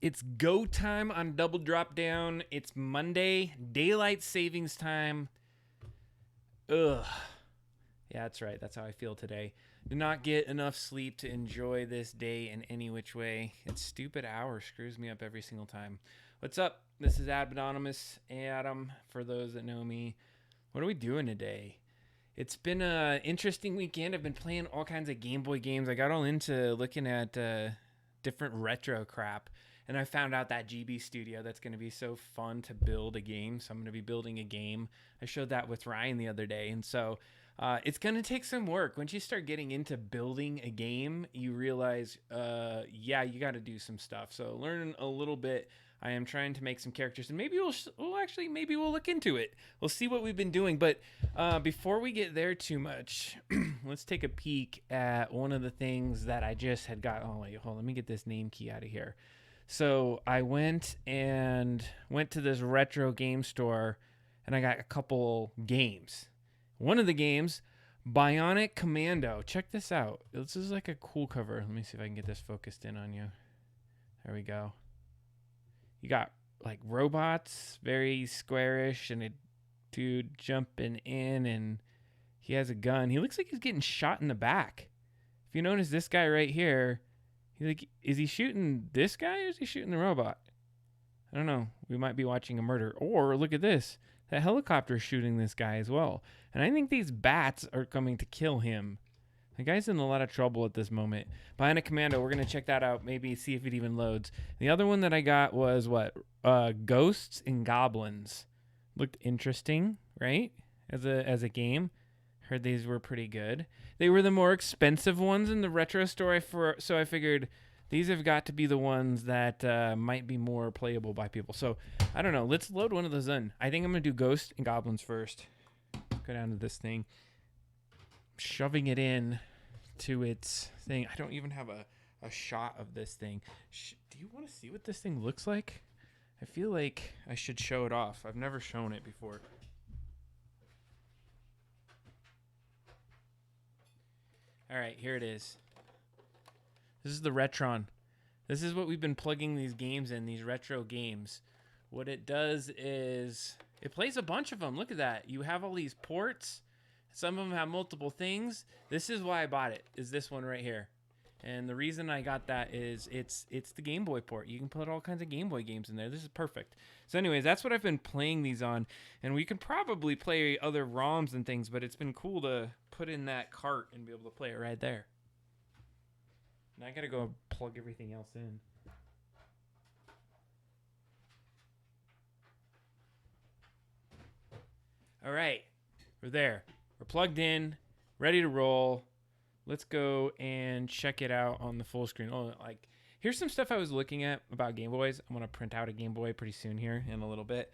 It's go time on Double Drop Down. It's Monday, daylight savings time. Ugh. Yeah, that's right. That's how I feel today. Did not get enough sleep to enjoy this day in any which way. It's stupid hour screws me up every single time. What's up? This is Anonymous Adam, for those that know me. What are we doing today? It's been an interesting weekend. I've been playing all kinds of Game Boy games. I got all into looking at different retro crap. And I found out that GB Studio, that's going to be so fun to build a game. So I'm going to be building a game. I showed that with Ryan the other day. And so it's going to take some work. Once you start getting into building a game, you realize, yeah, you got to do some stuff. So learn a little bit. I am trying to make some characters, and maybe we'll look into it. We'll see what we've been doing. But before we get there too much, let's take a peek at one of the things that I just had got. Oh, wait, hold on. Let me get this name key out of here. So I went to this retro game store, and I got a couple games. One of the games, Bionic Commando. Check this out. This is like a cool cover. Let me see if I can get this focused in on you. There we go. You got like robots, very squarish, and a dude jumping in, and he has a gun. He looks like he's getting shot in the back. If you notice this guy right here, is he shooting this guy or is he shooting the robot? I don't know. We might be watching a murder. Or look at this. That helicopter is shooting this guy as well. And I think these bats are coming to kill him. The guy's in a lot of trouble at this moment. Bionic Commando, we're going to check that out. Maybe see if it even loads. The other one that I got was Ghosts and Goblins. Looked interesting, right? As a game. Heard these were pretty good. They were the more expensive ones in the retro store, so I figured these have got to be the ones that might be more playable by people. So, I don't know. Let's load one of those in. I think I'm going to do Ghosts and Goblins first. Go down to this thing. Shoving it in to its thing. I don't even have a shot of this thing. Do you want to see what this thing looks like? I feel like I should show it off. I've never shown it before. All right, here it is. This is the Retron. This is what we've been plugging these games in, these retro games. What it does is it plays a bunch of them. Look at that. You have all these ports. Some of them have multiple things. This is why I bought it, is this one right here. And the reason I got that is it's the Game Boy port. You can put all kinds of Game Boy games in there. This is perfect. So anyways, that's what I've been playing these on. And we can probably play other ROMs and things, but it's been cool to put in that cart and be able to play it right there. Now I got to go plug everything else in. All right. We're there. We're plugged in, ready to roll. Let's go and check it out on the full screen. Oh, like here's some stuff I was looking at about Game Boys. I'm gonna print out a Game Boy pretty soon here in a little bit.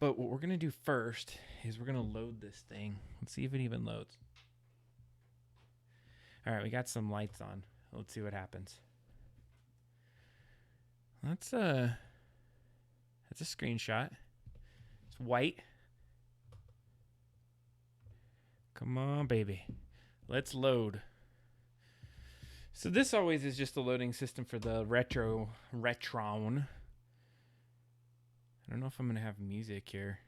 But what we're gonna do first is we're gonna load this thing. Let's see if it even loads. All right, we got some lights on. Let's see what happens. That's a screenshot. It's white. Come on, baby. Let's load. So this always is just the loading system for the Retron. I don't know if I'm going to have music here.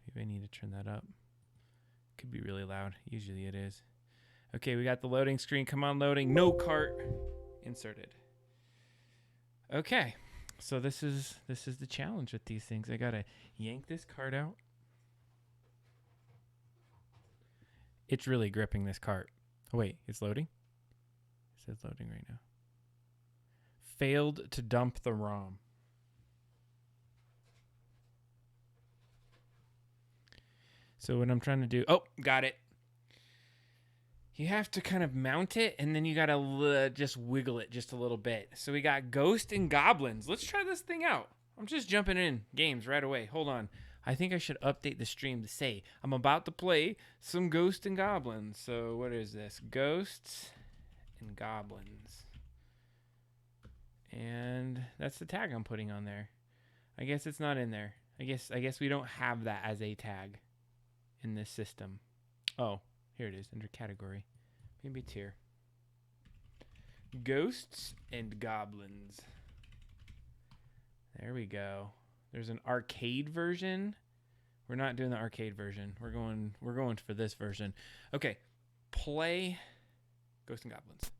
Maybe I need to turn that up. Could be really loud. Usually it is. Okay, we got the loading screen. Come on, loading. No cart inserted. Okay. So this is the challenge with these things. I got to yank this cart out. It's really gripping this cart. Oh, wait, it's loading? It says loading right now. Failed to dump the ROM. So what I'm trying to do... Oh, got it. You have to kind of mount it, and then you got to just wiggle it just a little bit. So we got Ghost and Goblins. Let's try this thing out. I'm just jumping in games right away. Hold on. I think I should update the stream to say I'm about to play some Ghosts and Goblins. So what is this? Ghosts and Goblins. And that's the tag I'm putting on there. I guess it's not in there. I guess we don't have that as a tag in this system. Oh, here it is under category. Maybe it's here. Ghosts and Goblins. There we go. There's an arcade version. We're not doing the arcade version. We're going for this version. Okay. Play Ghosts and Goblins.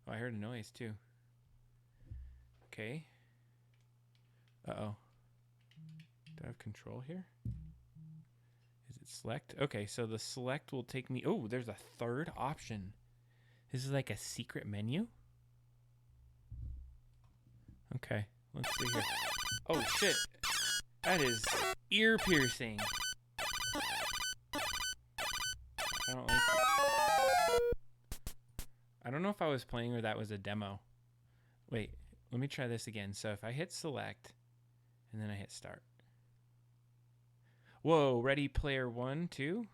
Oh, I heard a noise too. Okay. Uh-oh. Do I have control here? Is it select? Okay, so the select will take me... Oh, there's a third option. This is like a secret menu? Okay, let's see here. Oh, shit. That is ear-piercing. I don't like it. I don't know if I was playing or that was a demo. Wait, let me try this again. So if I hit select, and then I hit start. Whoa, ready player 1, 2?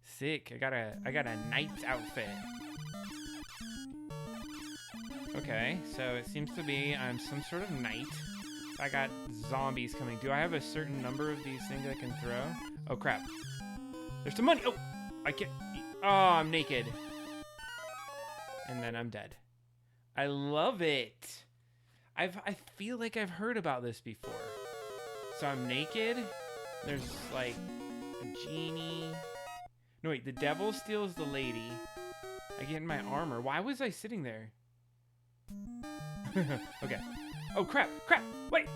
Sick. I got a knight's outfit. Okay, so it seems to be I'm some sort of knight. I got zombies coming. Do I have a certain number of these things I can throw? Oh crap. There's some money. Oh, I can't. Oh, I'm naked. And then I'm dead. I love it. I feel like I've heard about this before. So I'm naked. There's like a genie. No, wait, the devil steals the lady. I get in my armor. Why was I sitting there? Okay. Oh, crap, wait!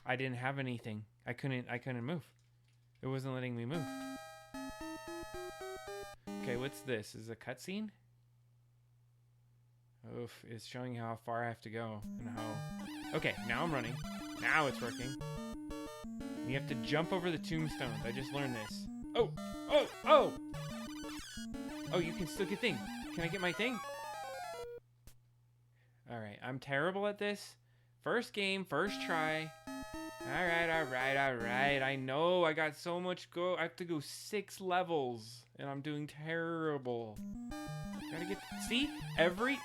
I didn't have anything. I couldn't move. It wasn't letting me move. Okay, what's this? Is it a cutscene? Oof, it's showing how far I have to go and how... Okay, now I'm running. Now it's working. You have to jump over the tombstones. I just learned this. Oh! Oh, you can still get thing. Can I get my thing? Alright, I'm terrible at this. First game, first try. Alright. I know I got so much go. I have to go 6 levels. And I'm doing terrible. Gotta get... See? Every...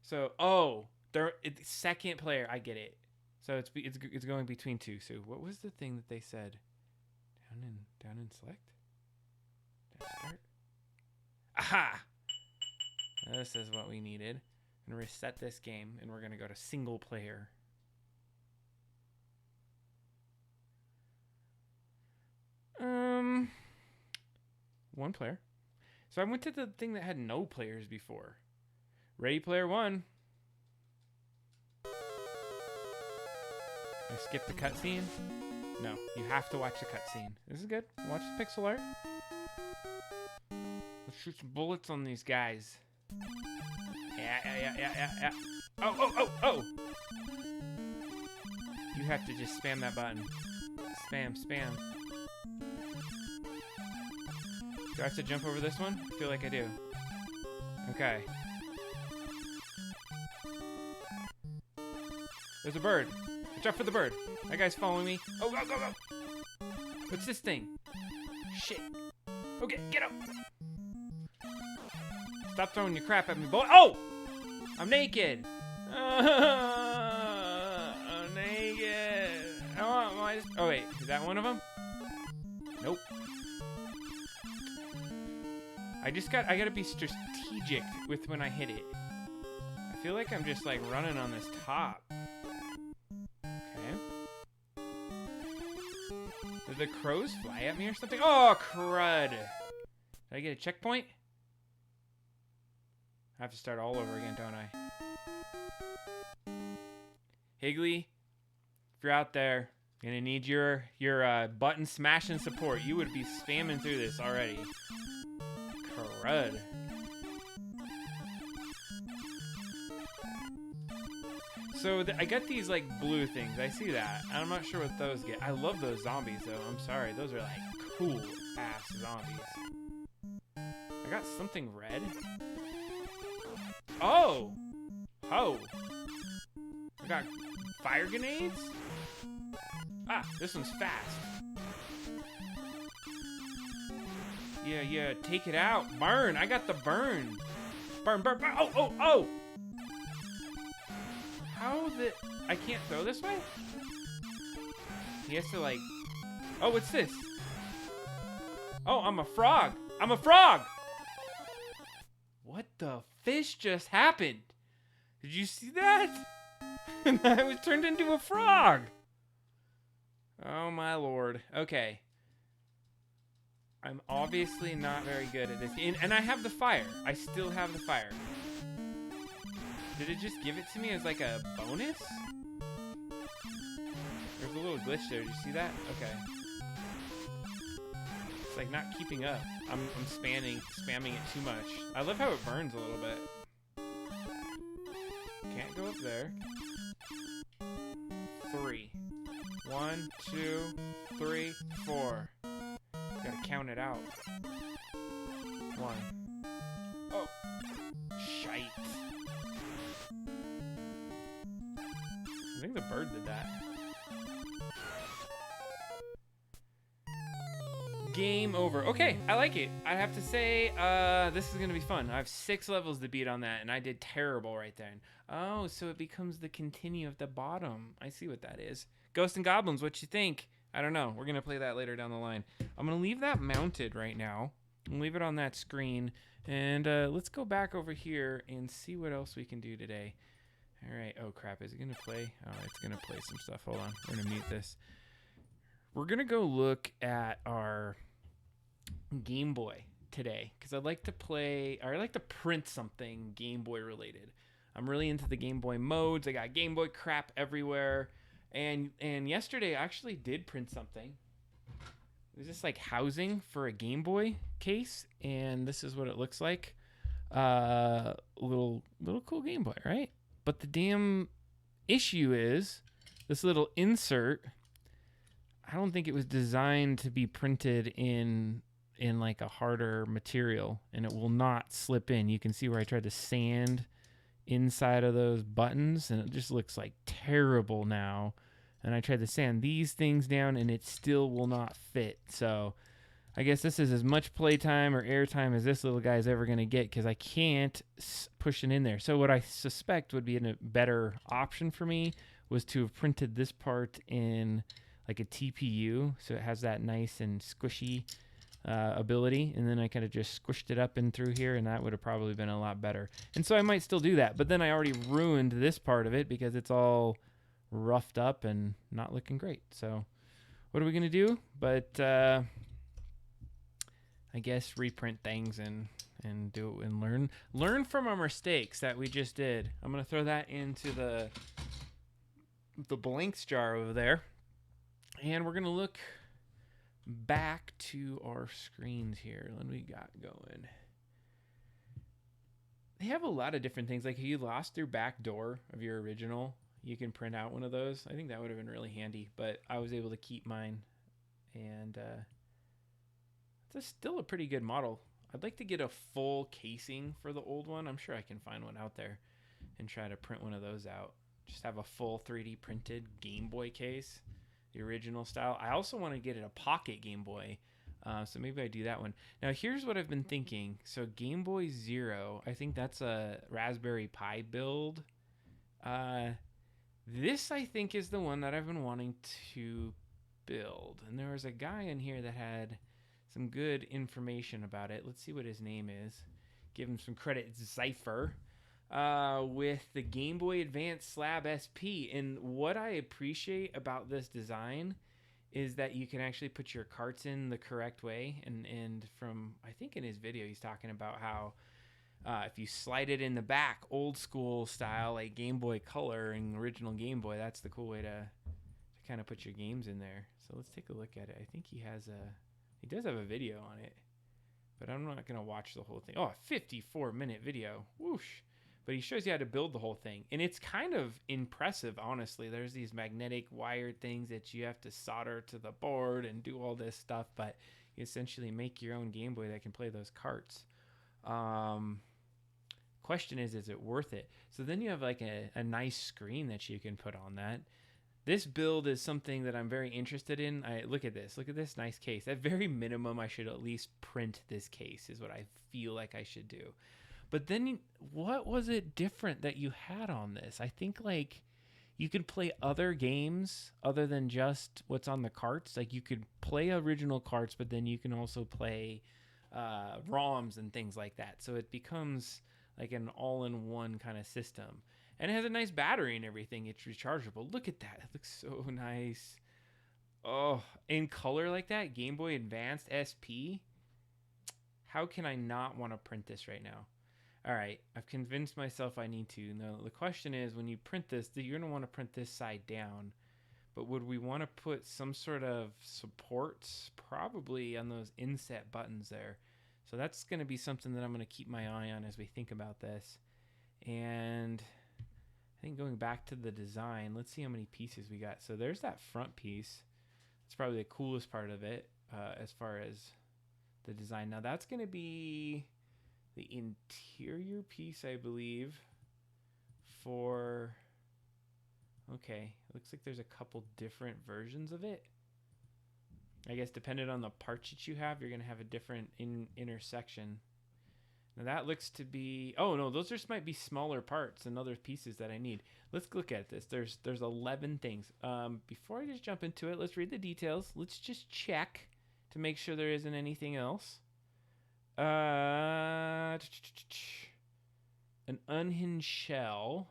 So, oh. It's second player. I get it. So it's going between 2. So what was the thing that they said? Down in select? Start? Aha! This is what we needed. I'm gonna reset this game and we're gonna go to single player. One player. So I went to the thing that had no players before. Ready player 1. I skipped the cutscene. No, you have to watch the cutscene. This is good. Watch the pixel art. Let's shoot some bullets on these guys. Yeah. Oh. You have to just spam that button. Spam. Do I have to jump over this one? I feel like I do. Okay. There's a bird. Watch out for the bird. That guy's following me. Oh, go. What's this thing? Shit. Okay, get up. Stop throwing your crap at me, boy. Oh! I'm naked. I'm naked. Oh, wait. Is that one of them? Nope. I gotta be strategic with when I hit it. I feel like I'm just like running on this top. Okay. Did the crows fly at me or something? Oh, crud. Did I get a checkpoint? I have to start all over again, don't I? Higgly, if you're out there, gonna need your button smashing support. You would be spamming through this already. Crud. So I got these like blue things. I see that. I'm not sure what those get. I love those zombies though. I'm sorry. Those are like cool ass zombies. I got something red. Oh! I got fire grenades? Ah, this one's fast. Yeah, take it out. Burn, I got the burn. Burn. Oh! How the... I can't throw this way? He has to, like... Oh, what's this? Oh, I'm a frog. I'm a frog! What the fish just happened? Did you see that? And I was turned into a frog. Oh, my lord. Okay. I'm obviously not very good at this game. And I have the fire. I still have the fire. Did it just give it to me as like a bonus? There's a little glitch there. Did you see that? Okay. It's like not keeping up. I'm spamming it too much. I love how it burns a little bit. Can't go up there. 3. 1, 2, 3, 4. Gotta count it out. 1. Oh. Shite. I think the bird did that. Game over. Okay, I like it. I have to say, this is gonna be fun. I have 6 levels to beat on that, and I did terrible right then. Oh, so it becomes the continue at the bottom. I see what that is. Ghosts and Goblins, what you think? I don't know. We're gonna play that later down the line. I'm gonna leave that mounted right now. And leave it on that screen, and let's go back over here and see what else we can do today. All right. Oh crap! Is it gonna play? Oh, it's gonna play some stuff. Hold on. We're gonna mute this. We're gonna go look at our Game Boy today because I'd like to play, or I'd like to print something Game Boy related. I'm really into the Game Boy modes. I got Game Boy crap everywhere, and yesterday I actually did print something. It was just like housing for a Game Boy case, and this is what it looks like. Little cool Game Boy, right? But the damn issue is this little insert. I don't think it was designed to be printed in like a harder material, and it will not slip in. You can see where I tried to sand inside of those buttons, and it just looks like terrible now. And I tried to sand these things down, and it still will not fit. So I guess this is as much playtime or airtime as this little guy's ever going to get because I can't push it in there. So what I suspect would be a better option for me was to have printed this part in like a TPU, so it has that nice and squishy ability, and then I kind of just squished it up and through here, and that would have probably been a lot better. And so I might still do that, but then I already ruined this part of it because it's all roughed up and not looking great. So what are we gonna do? But I guess reprint things and do it and learn from our mistakes that we just did. I'm gonna throw that into the blanks jar over there. And we're going to look back to our screens here. What do we got going? They have a lot of different things. Like if you lost your back door of your original, you can print out one of those. I think that would have been really handy, but I was able to keep mine. And it's still a pretty good model. I'd like to get a full casing for the old one. I'm sure I can find one out there and try to print one of those out. Just have a full 3D printed Game Boy case. The original style. I also want to get it a pocket Game Boy, so maybe I do that one. Now here's what I've been thinking. So Game Boy Zero, I think that's a Raspberry Pi build. This I think is the one that I've been wanting to build, and there was a guy in here that had some good information about it. Let's see what his name is. Give him some credit. It's Zypher. With the Game Boy Advance Slab SP. And what I appreciate about this design is that you can actually put your carts in the correct way. And from, I think in his video, he's talking about how if you slide it in the back, old school style, like Game Boy Color and original Game Boy, that's the cool way to kind of put your games in there. So let's take a look at it. I think he does have a video on it, but I'm not going to watch the whole thing. Oh, a 54-minute video. Whoosh. But he shows you how to build the whole thing. And it's kind of impressive, honestly. There's these magnetic wired things that you have to solder to the board and do all this stuff. But you essentially make your own Game Boy that can play those carts. Question is it worth it? So then you have like a nice screen that you can put on that. This build is something that I'm very interested in. Look at this. Look at this nice case. At very minimum, I should at least print this case is what I feel like I should do. But then what was it different that you had on this? I think like you could play other games other than just what's on the carts. Like you could play original carts, but then you can also play ROMs and things like that. So it becomes like an all-in-one kind of system. And it has a nice battery and everything. It's rechargeable. Look at that. It looks so nice. Oh, in color like that, Game Boy Advanced SP. How can I not want to print this right now? All right, I've convinced myself I need to. Now, the question is, when you print this, you're going to want to print this side down. But would we want to put some sort of supports? Probably on those inset buttons there. So that's going to be something that I'm going to keep my eye on as we think about this. And I think going back to the design, let's see how many pieces we got. So there's that front piece. It's probably the coolest part of it as far as the design. Now that's going to be the interior piece, I believe, for... Okay, looks like there's a couple different versions of it. I guess depending on the parts that you have, you're going to have a different intersection. Now that looks to be... Oh, no, those just might be smaller parts and other pieces that I need. Let's look at this. There's 11 things. Before I just jump into it, let's read the details. Let's just check to make sure there isn't anything else. An unhinged shell.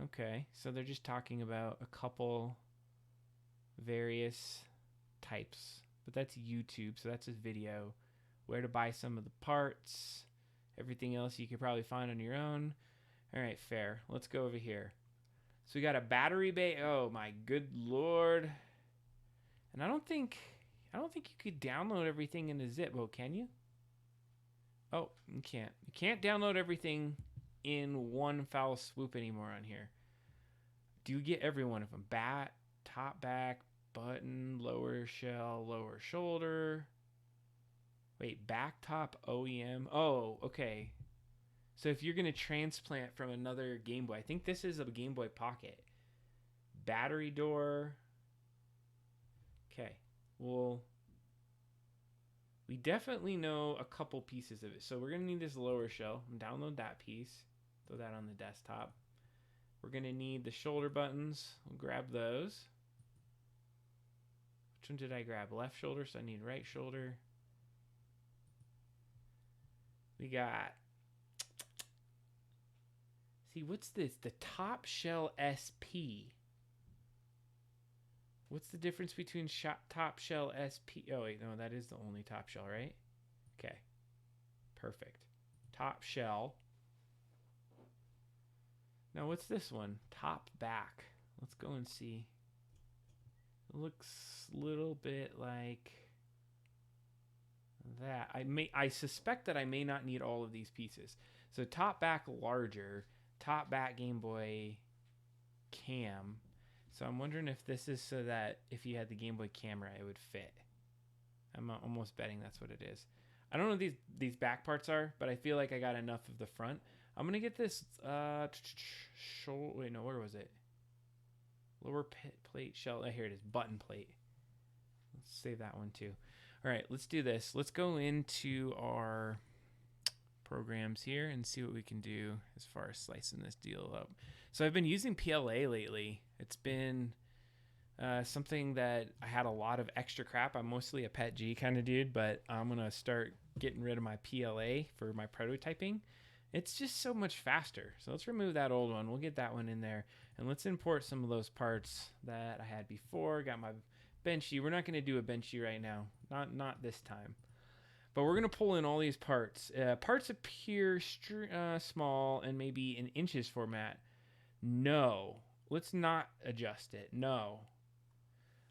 Okay, so they're just talking about a couple various types, but that's YouTube, so that's a video. Where to buy some of the parts, everything else you could probably find on your own. All right, fair. Let's go over here. So we got a battery bay. Oh my good lord! And I don't think you could download everything in a zip. Oh, can you? Oh, you can't. You can't download everything in one foul swoop anymore on here. Do you get every one of them? Bat, top, back, button, lower shell, lower shoulder. Wait, back, top, OEM. Oh, okay. So if you're going to transplant from another Game Boy, I think this is a Game Boy Pocket. Battery door. Okay. Well, we definitely know a couple pieces of it. So we're going to need this lower shell. Download that piece. Throw that on the desktop. We're going to need the shoulder buttons. We'll grab those. Which one did I grab? Left shoulder, so I need right shoulder. We got... See, what's this? The top shell SP. What's the difference between top shell SP? Oh, wait, no, that is the only top shell, right? Okay. Perfect. Top shell. Now, what's this one? Top back. Let's go and see. It looks a little bit like that. I suspect that I may not need all of these pieces. So top back larger, top back Game Boy Cam. So I'm wondering if this is so that if you had the Game Boy camera, it would fit. I'm almost betting that's what it is. I don't know what these back parts are, but I feel like I got enough of the front. I'm going to get this, wait, no, where was it? Lower plate shell. Here it is, button plate. Let's save that one too. All right, let's do this. Let's go into our programs here and see what we can do as far as slicing this deal up. So I've been using PLA lately. It's been something that I had a lot of extra crap. I'm mostly a Pet G kind of dude, but I'm going to start getting rid of my PLA for my prototyping. It's just so much faster. So let's remove that old one. We'll get that one in there. And let's import some of those parts that I had before. Got my Benchy. We're not going to do a Benchy right now. Not this time. But we're going to pull in all these parts. Parts appear small and maybe in inches format. No. Let's not adjust it. No.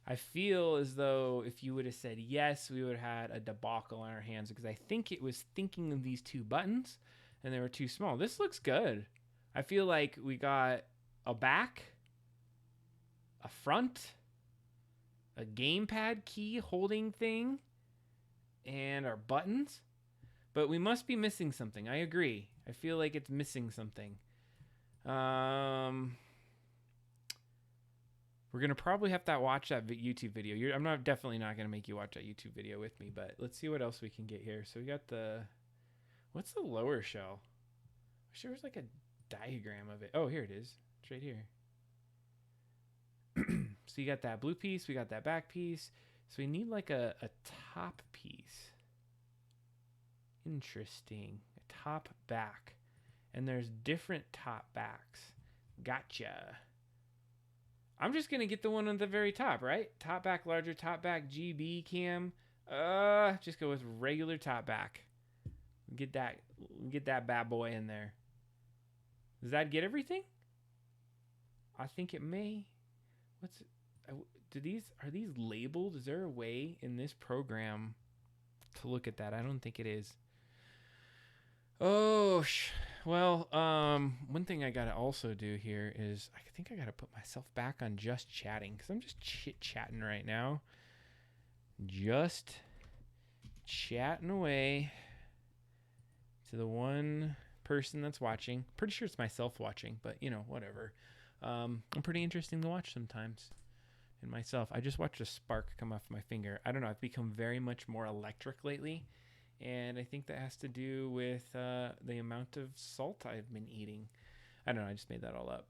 I feel as though if you would have said yes, we would have had a debacle on our hands because I think it was thinking of these two buttons and they were too small. This looks good. I feel like we got a back, a front, a gamepad key holding thing, and our buttons. But we must be missing something. I agree. I feel like it's missing something. We're going to probably have to watch that YouTube video. I'm definitely not going to make you watch that YouTube video with me, but let's see what else we can get here. So we got what's the lower shell? I wish there was like a diagram of it. Oh, here it is. It's right here. So you got that blue piece, we got that back piece. So we need like a top piece. Interesting. A top back. And there's different top backs. Gotcha. I'm just going to get the one on the very top, right? Top back larger, top back GB cam. Just go with regular top back. Get that bad boy in there. Does that get everything? I think it may. Are these labeled? Is there a way in this program to look at that? I don't think it is. Oh, well, one thing I gotta also do here is I think I gotta put myself back on just chatting because I'm just chit-chatting right now. Just chatting away to the one person that's watching. Pretty sure it's myself watching, but you know, whatever. I'm pretty interesting to watch sometimes. And myself, I just watched a spark come off my finger. I don't know. I've become very much more electric lately. And I think that has to do with the amount of salt I've been eating. I don't know. I just made that all up.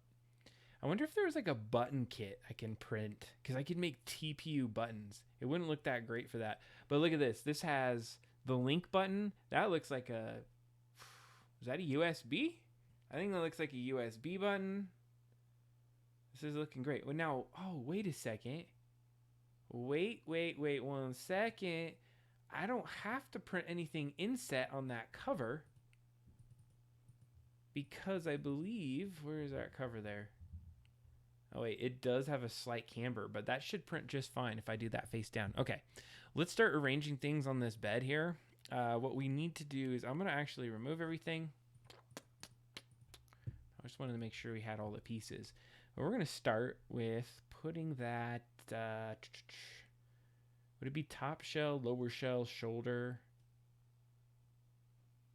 I wonder if there was like a button kit I can print. Because I could make TPU buttons. It wouldn't look that great for that. But look at this. This has the link button. That looks like a... Is that a USB? I think that looks like a USB button. This is looking great. Well, now... Oh, wait a second. Wait 1 second. I don't have to print anything inset on that cover because I believe, where is that cover there? Oh wait, it does have a slight camber, but that should print just fine if I do that face down. Okay, let's start arranging things on this bed here. What we need to do is I'm going to actually remove everything. I just wanted to make sure we had all the pieces. But we're going to start with putting that... would it be top shell, lower shell, shoulder?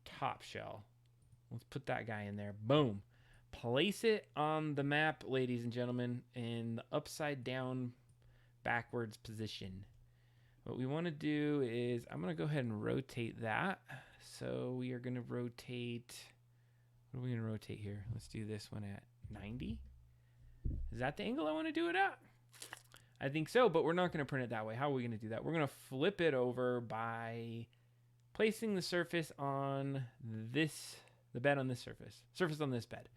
Top shell. Let's put that guy in there. Boom. Place it on the map, ladies and gentlemen, in the upside down backwards position. What we want to do is I'm going to go ahead and rotate that. So we are going to rotate... What are we going to rotate here? Let's do this one at 90. Is that the angle I want to do it at? I think so, but we're not going to print it that way. How are we going to do that? We're going to flip it over by placing the surface on this, the bed on this surface on this bed.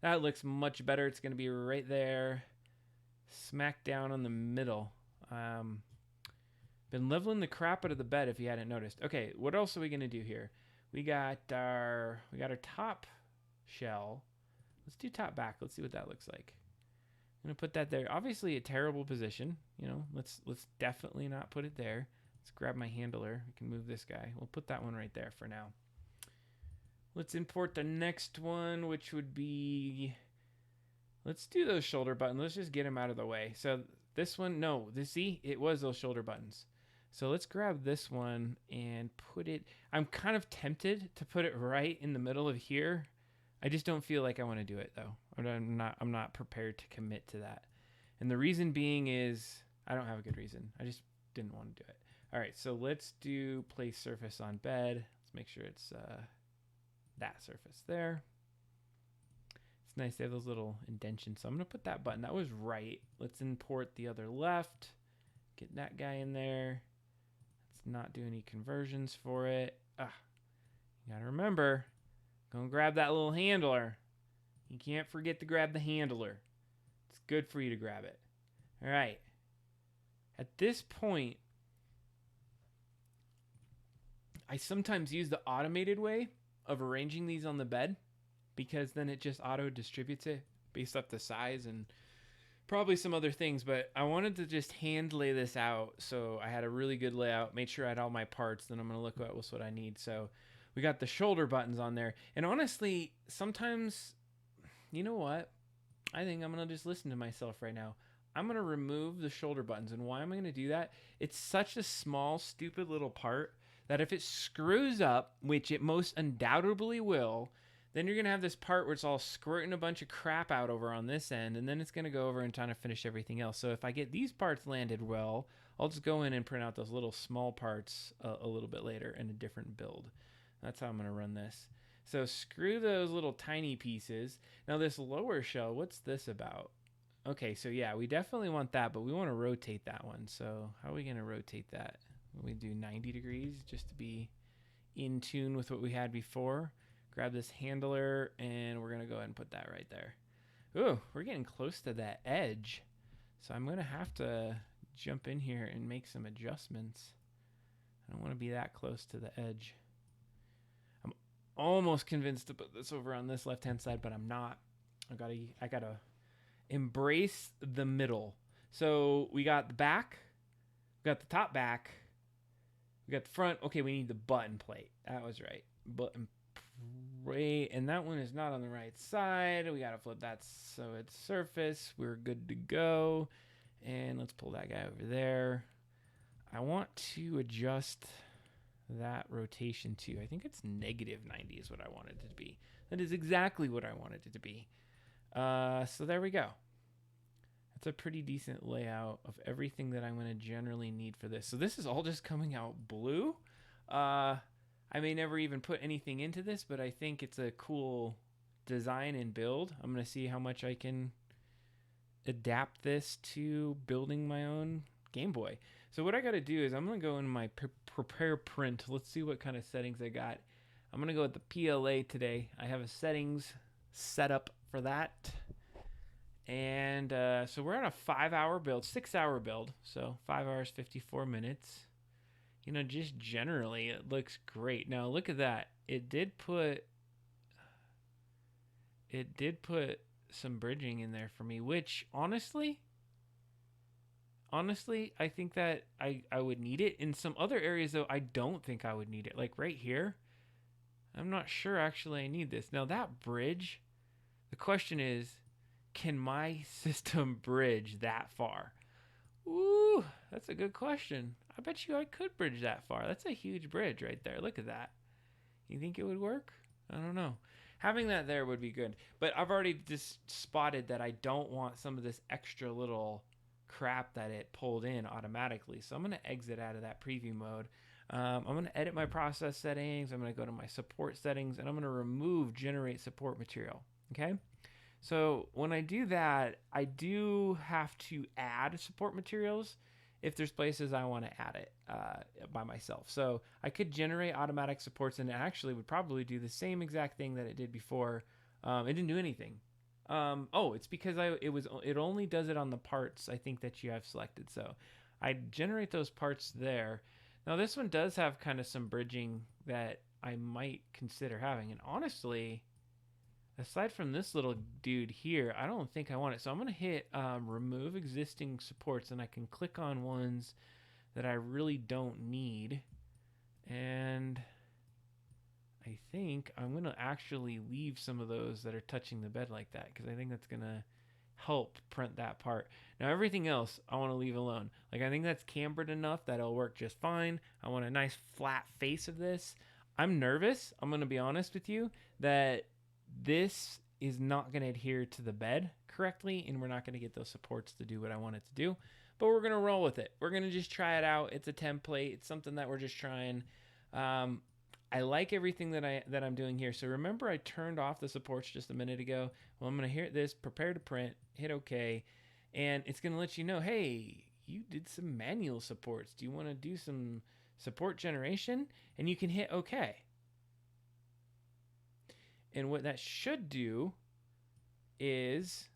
That looks much better. It's going to be right there, smack down on the middle. Been leveling the crap out of the bed if you hadn't noticed. Okay, what else are we going to do here? We got our top shell. Let's do top back. Let's see what that looks like. I'm going to put that there. Obviously a terrible position. You know, let's definitely not put it there. Let's grab my handler. We can move this guy. We'll put that one right there for now. Let's import the next one, which would be... Let's do those shoulder buttons. Let's just get them out of the way. So this one, no, see, it was those shoulder buttons. So let's grab this one and put it... I'm kind of tempted to put it right in the middle of here. I just don't feel like I want to do it though. I'm not prepared to commit to that. And the reason being is I don't have a good reason. I just didn't want to do it. All right, so let's do place surface on bed. Let's make sure it's that surface there. It's nice they have those little indentions. So I'm going to put that button. That was right. Let's import the other left. Get that guy in there. Let's not do any conversions for it. You got to remember, go and grab that little handler. You can't forget to grab the handler. It's good for you to grab it. All right. At this point, I sometimes use the automated way of arranging these on the bed because then it just auto distributes it based off the size and probably some other things, but I wanted to just hand lay this out so I had a really good layout, made sure I had all my parts, then I'm going to look at what I need. So we got the shoulder buttons on there. And honestly, sometimes, you know what? I think I'm going to just listen to myself right now. I'm going to remove the shoulder buttons. And why am I going to do that? It's such a small, stupid little part that if it screws up, which it most undoubtedly will, then you're going to have this part where it's all squirting a bunch of crap out over on this end, and then it's going to go over and try to finish everything else. So if I get these parts landed well, I'll just go in and print out those little small parts a little bit later in a different build. That's how I'm going to run this. So screw those little tiny pieces. Now this lower shell, what's this about? Okay, so yeah, we definitely want that, but we want to rotate that one. So how are we going to rotate that? We do 90 degrees just to be in tune with what we had before. Grab this handler, and we're going to go ahead and put that right there. Ooh, we're getting close to that edge. So I'm going to have to jump in here and make some adjustments. I don't want to be that close to the edge. I'm almost convinced to put this over on this left-hand side, but I'm not. I gotta embrace the middle. So we got the back, we got the top back, we got the front. Okay, we need the button plate. That was right. Button plate, and that one is not on the right side. We gotta flip that so it's surface. We're good to go. And let's pull that guy over there. I want to adjust that rotation to, I think it's negative 90 is what I wanted it to be. That is exactly what I wanted it to be. So there we go. That's a pretty decent layout of everything that I'm going to generally need for this. So this is all just coming out blue. I may never even put anything into this, but I think it's a cool design and build. I'm going to see how much I can adapt this to building my own Game Boy. So what I got to do is I'm going to go in my prepare print. Let's see what kind of settings I got. I'm going to go with the PLA today. I have a settings set up for that. And so we're on a 5-hour build, 6-hour build. So 5 hours, 54 minutes. You know, just generally, it looks great. Now look at that. It did put some bridging in there for me, which honestly, I think that I would need it. In some other areas, though, I don't think I would need it. Like right here, I'm not sure actually I need this. Now that bridge, the question is, can my system bridge that far? Ooh, that's a good question. I bet you I could bridge that far. That's a huge bridge right there. Look at that. You think it would work? I don't know. Having that there would be good. But I've already just spotted that I don't want some of this extra little crap that it pulled in automatically. So I'm going to exit out of that preview mode. I'm going to edit my process settings. I'm going to go to my support settings, and I'm going to remove generate support material. Okay? So when I do that, I do have to add support materials if there's places I want to add it by myself. So I could generate automatic supports, and it actually would probably do the same exact thing that it did before. It didn't do anything. It's because it only does it on the parts I think that you have selected. So I generate those parts there. Now this one does have kind of some bridging that I might consider having, and honestly, aside from this little dude here, I don't think I want it. So I'm going to hit remove existing supports, and I can click on ones that I really don't need. And I think I'm going to actually leave some of those that are touching the bed like that, because I think that's going to help print that part. Now everything else I want to leave alone. Like I think that's cambered enough that it'll work just fine. I want a nice flat face of this. I'm nervous, I'm going to be honest with you, that this is not going to adhere to the bed correctly, and we're not going to get those supports to do what I want it to do. But we're going to roll with it. We're going to just try it out. It's a template. It's something that we're just trying. I like everything that I'm doing here. So remember I turned off the supports just a minute ago. Well, I'm going to hit this, prepare to print, hit OK, and it's going to let you know, hey, you did some manual supports. Do you want to do some support generation? And you can hit OK. And what that should do is,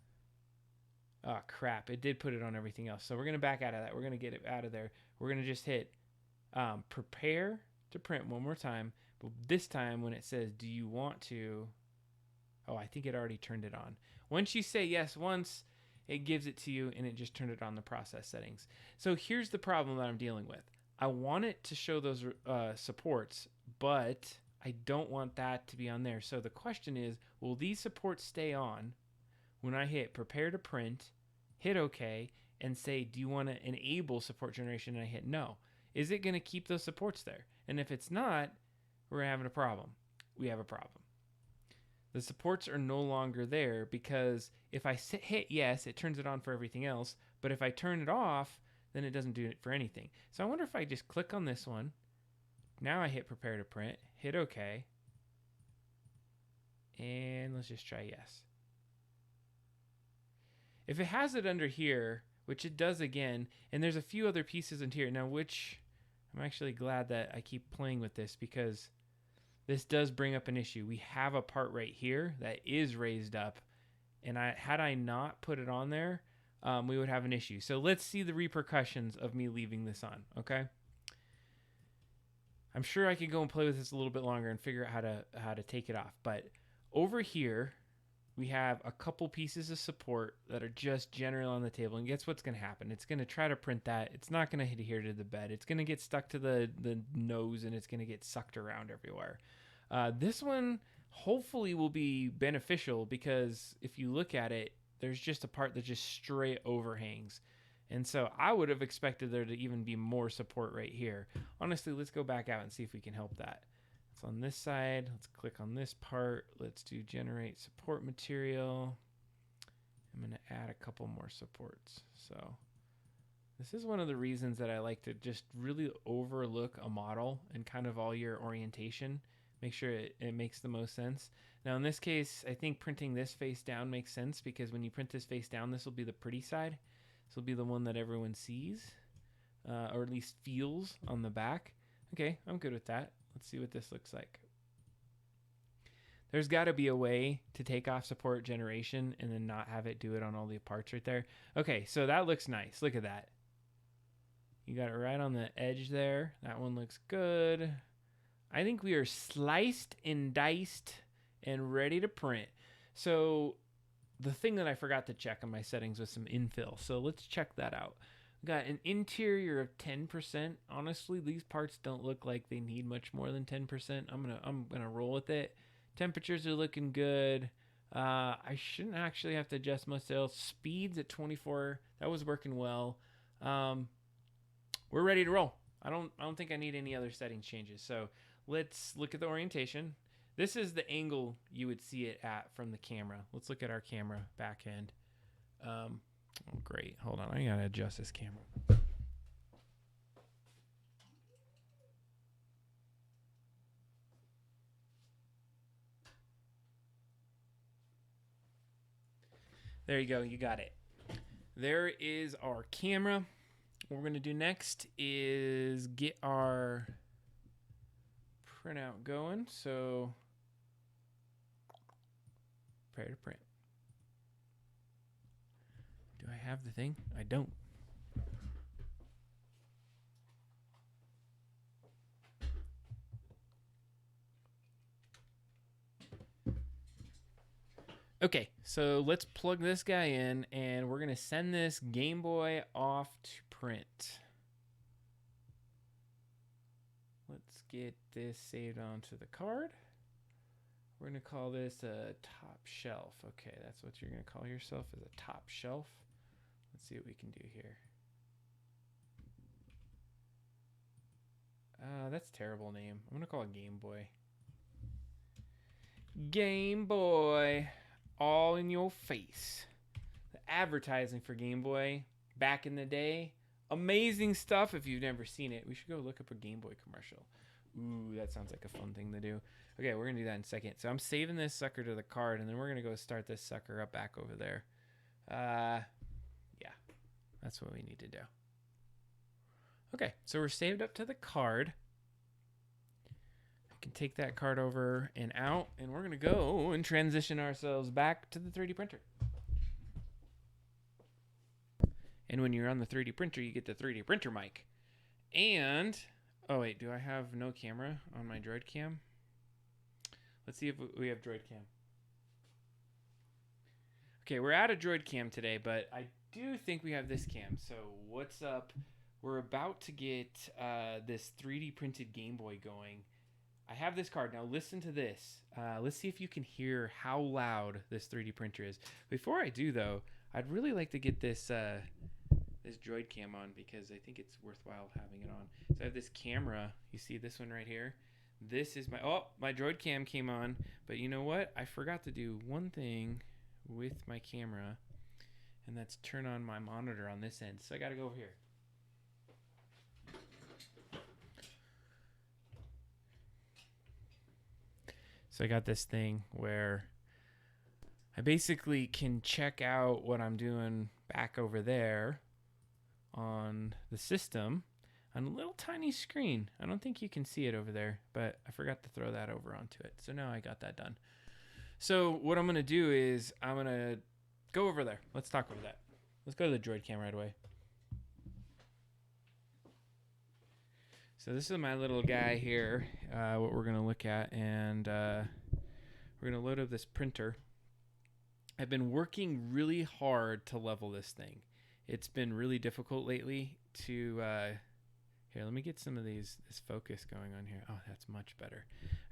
oh crap, it did put it on everything else. So we're going to back out of that. We're going to get it out of there. We're going to just hit prepare to print one more time. But this time when it says, do you want to, I think it already turned it on. Once you say yes once, it gives it to you, and it just turned it on the process settings. So here's the problem that I'm dealing with. I want it to show those supports, but I don't want that to be on there. So the question is, will these supports stay on when I hit prepare to print, hit OK, and say, do you want to enable support generation? And I hit no. Is it going to keep those supports there? And if it's not, we're having a problem. We have a problem. The supports are no longer there because if I hit yes, it turns it on for everything else. But if I turn it off, then it doesn't do it for anything. So I wonder if I just click on this one. Now I hit prepare to print, hit OK, and let's just try yes. If it has it under here, which it does again, and there's a few other pieces in here. Now, which I'm actually glad that I keep playing with this because this does bring up an issue. We have a part right here that is raised up, and had I not put it on there, we would have an issue. So let's see the repercussions of me leaving this on, okay? I'm sure I could go and play with this a little bit longer and figure out how to take it off. But over here, we have a couple pieces of support that are just generally on the table. And guess what's going to happen? It's going to try to print that. It's not going to adhere to the bed. It's going to get stuck to the nose, and it's going to get sucked around everywhere. This one hopefully will be beneficial because if you look at it, there's just a part that just straight overhangs. And so I would have expected there to even be more support right here. Honestly, let's go back out and see if we can help that. It's on this side. Let's click on this part. Let's do generate support material. I'm going to add a couple more supports. So this is one of the reasons that I like to just really overlook a model and kind of all your orientation. Make sure it makes the most sense. Now in this case, I think printing this face down makes sense because when you print this face down, this will be the pretty side. This will be the one that everyone sees, or at least feels on the back. Okay, I'm good with that. Let's see what this looks like. There's got to be a way to take off support generation and then not have it do it on all the parts right there. Okay, so that looks nice. Look at that. You got it right on the edge there. That one looks good. I think we are sliced and diced and ready to print. So the thing that I forgot to check on my settings was some infill. So let's check that out. Got an interior of 10%. Honestly, these parts don't look like they need much more than 10%. I'm gonna roll with it. Temperatures are looking good. I shouldn't actually have to adjust much else. Speeds at 24. That was working well. We're ready to roll. I don't think I need any other settings changes. So let's look at the orientation. This is the angle you would see it at from the camera. Let's look at our camera back end. Oh, great. Hold on. I got to adjust this camera. There you go. You got it. There is our camera. What we're going to do next is get our printout going. So prepare to print. Do I have the thing? I don't. Okay, so let's plug this guy in and we're going to send this Game Boy off to print. Let's get this saved onto the card. We're going to call this a top shelf. Okay, that's what you're going to call yourself, as a top shelf. Let's see what we can do here. That's a terrible name. I'm going to call it Game Boy. Game Boy. All in your face. The advertising for Game Boy back in the day. Amazing stuff if you've never seen it. We should go look up a Game Boy commercial. Ooh, that sounds like a fun thing to do. Okay, we're going to do that in a second. So I'm saving this sucker to the card, and then we're going to go start this sucker up back over there. Yeah, that's what we need to do. Okay, so we're saved up to the card. I can take that card over and out, and we're going to go and transition ourselves back to the 3D printer. And when you're on the 3D printer, you get the 3D printer mic. And, oh wait, do I have no camera on my Droid Cam? Let's see if we have Droid Cam. Okay, we're out of Droid Cam today, but I do think we have this cam. So what's up? We're about to get this 3D printed Game Boy going. I have this card. Now listen to this. Let's see if you can hear how loud this 3D printer is. Before I do, though, I'd really like to get this this Droid Cam on because I think it's worthwhile having it on. So I have this camera. You see this one right here? This is my Droid Cam came on. But you know what? I forgot to do one thing with my camera, and that's turn on my monitor on this end. So I got to go over here. So I got this thing where I basically can check out what I'm doing back over there on the system on a little tiny screen. I don't think you can see it over there, but I forgot to throw that over onto it. So now I got that done. So what I'm going to do is I'm going to go over there. Let's talk over that. Let's go to the Droid Cam right away. So this is my little guy here, what we're going to look at, and we're going to load up this printer. I've been working really hard to level this thing. It's been really difficult lately to... Here, let me get some of this focus going on here. Oh, that's much better.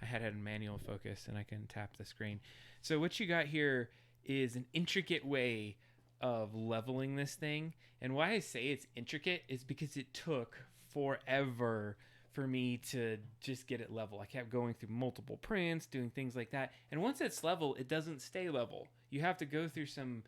I had a manual focus, and I can tap the screen. So what you got here is an intricate way of leveling this thing. And why I say it's intricate is because it took forever for me to just get it level. I kept going through multiple prints, doing things like that. And once it's level, it doesn't stay level. You have to go through some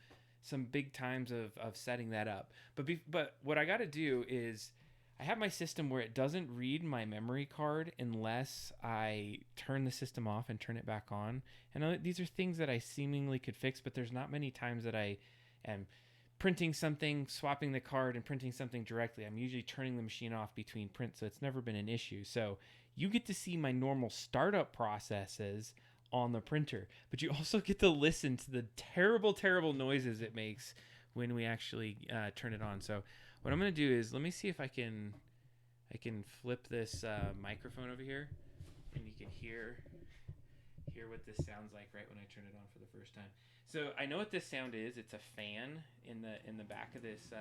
big times of setting that up. But what I got to do is... I have my system where it doesn't read my memory card unless I turn the system off and turn it back on. And these are things that I seemingly could fix, but there's not many times that I am printing something, swapping the card, and printing something directly. I'm usually turning the machine off between prints, so it's never been an issue. So you get to see my normal startup processes on the printer, but you also get to listen to the terrible, terrible noises it makes when we actually turn it on. So what I'm going to do is, let me see if I can flip this microphone over here, and you can hear what this sounds like right when I turn it on for the first time. So I know what this sound is. It's a fan in the back of this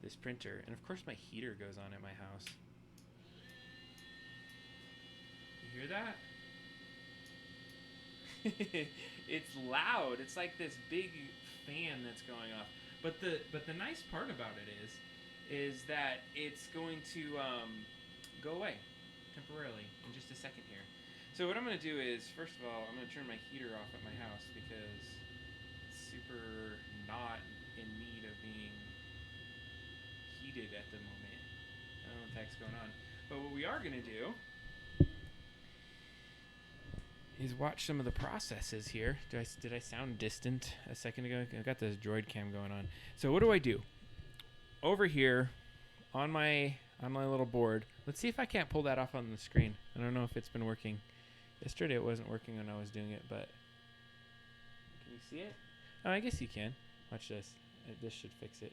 this printer, and of course my heater goes on at my house. You hear that? It's loud. It's like this big fan that's going off. But the nice part about it is that it's going to go away temporarily in just a second here. So what I'm going to do is, first of all, I'm going to turn my heater off at my house because it's super not in need of being heated at the moment. I don't know what the heck's going on. But what we are going to do is watch some of the processes here. Did I sound distant a second ago? I got this Droid Cam going on. So what do? Over here on my little board, let's see if I can't pull that off on the screen. I don't know if it's been working. Yesterday it wasn't working when I was doing it, but can you see it? Oh, I guess you can. Watch this. This should fix it.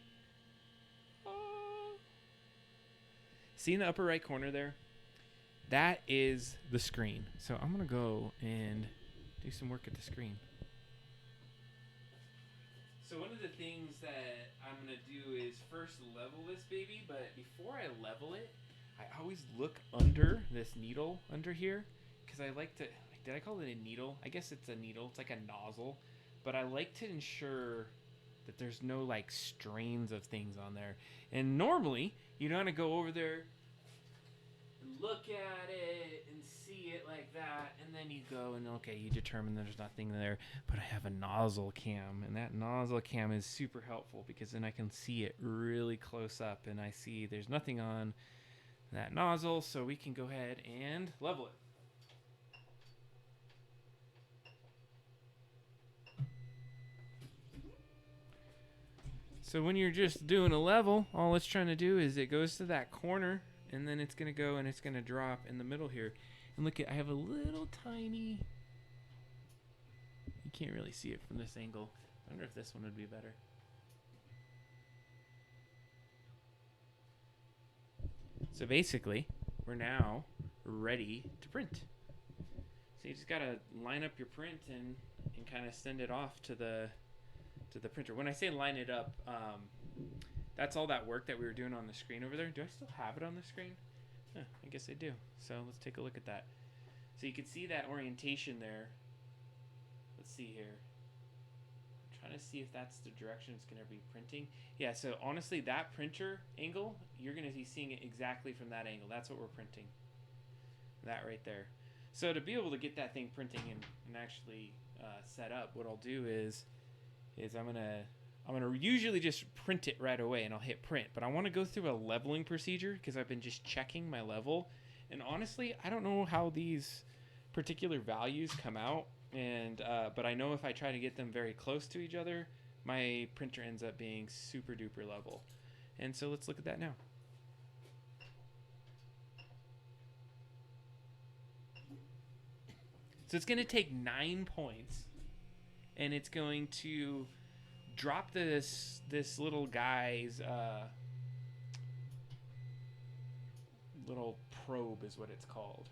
See in the upper right corner there? That is the screen. So I'm going to go and do some work at the screen. So one of the things that I'm going to do is first level this baby, but before I level it, I always look under this needle under here, because I like to, did I call it a needle? I guess it's a needle. It's like a nozzle, but I like to ensure that there's no like strains of things on there. And normally you want to go over there, look at it and see it like that, and then you go and okay, you determine there's nothing there. But I have a nozzle cam, and that nozzle cam is super helpful because then I can see it really close up, and I see there's nothing on that nozzle, so we can go ahead and level it. So when you're just doing a level, all it's trying to do is it goes to that corner, and then it's going to go and it's going to drop in the middle here. And look at, I have a little tiny, you can't really see it from this angle. I wonder if this one would be better. So basically, we're now ready to print. So you just got to line up your print and kind of send it off to the printer. When I say line it up, that's all that work that we were doing on the screen over there. Do I still have it on the screen? Huh, I guess I do. So let's take a look at that. So you can see that orientation there. Let's see here. I'm trying to see if that's the direction it's going to be printing. Yeah, so honestly, that printer angle, you're going to be seeing it exactly from that angle. That's what we're printing. That right there. So to be able to get that thing printing and actually set up, what I'll do is I'm gonna usually just print it right away and I'll hit print, but I want to go through a leveling procedure because I've been just checking my level, and honestly I don't know how these particular values come out And but I know if I try to get them very close to each other, my printer ends up being super duper level. And so let's look at that now. So it's going to take 9 points, and it's going to drop this little guy's little probe is what it's called.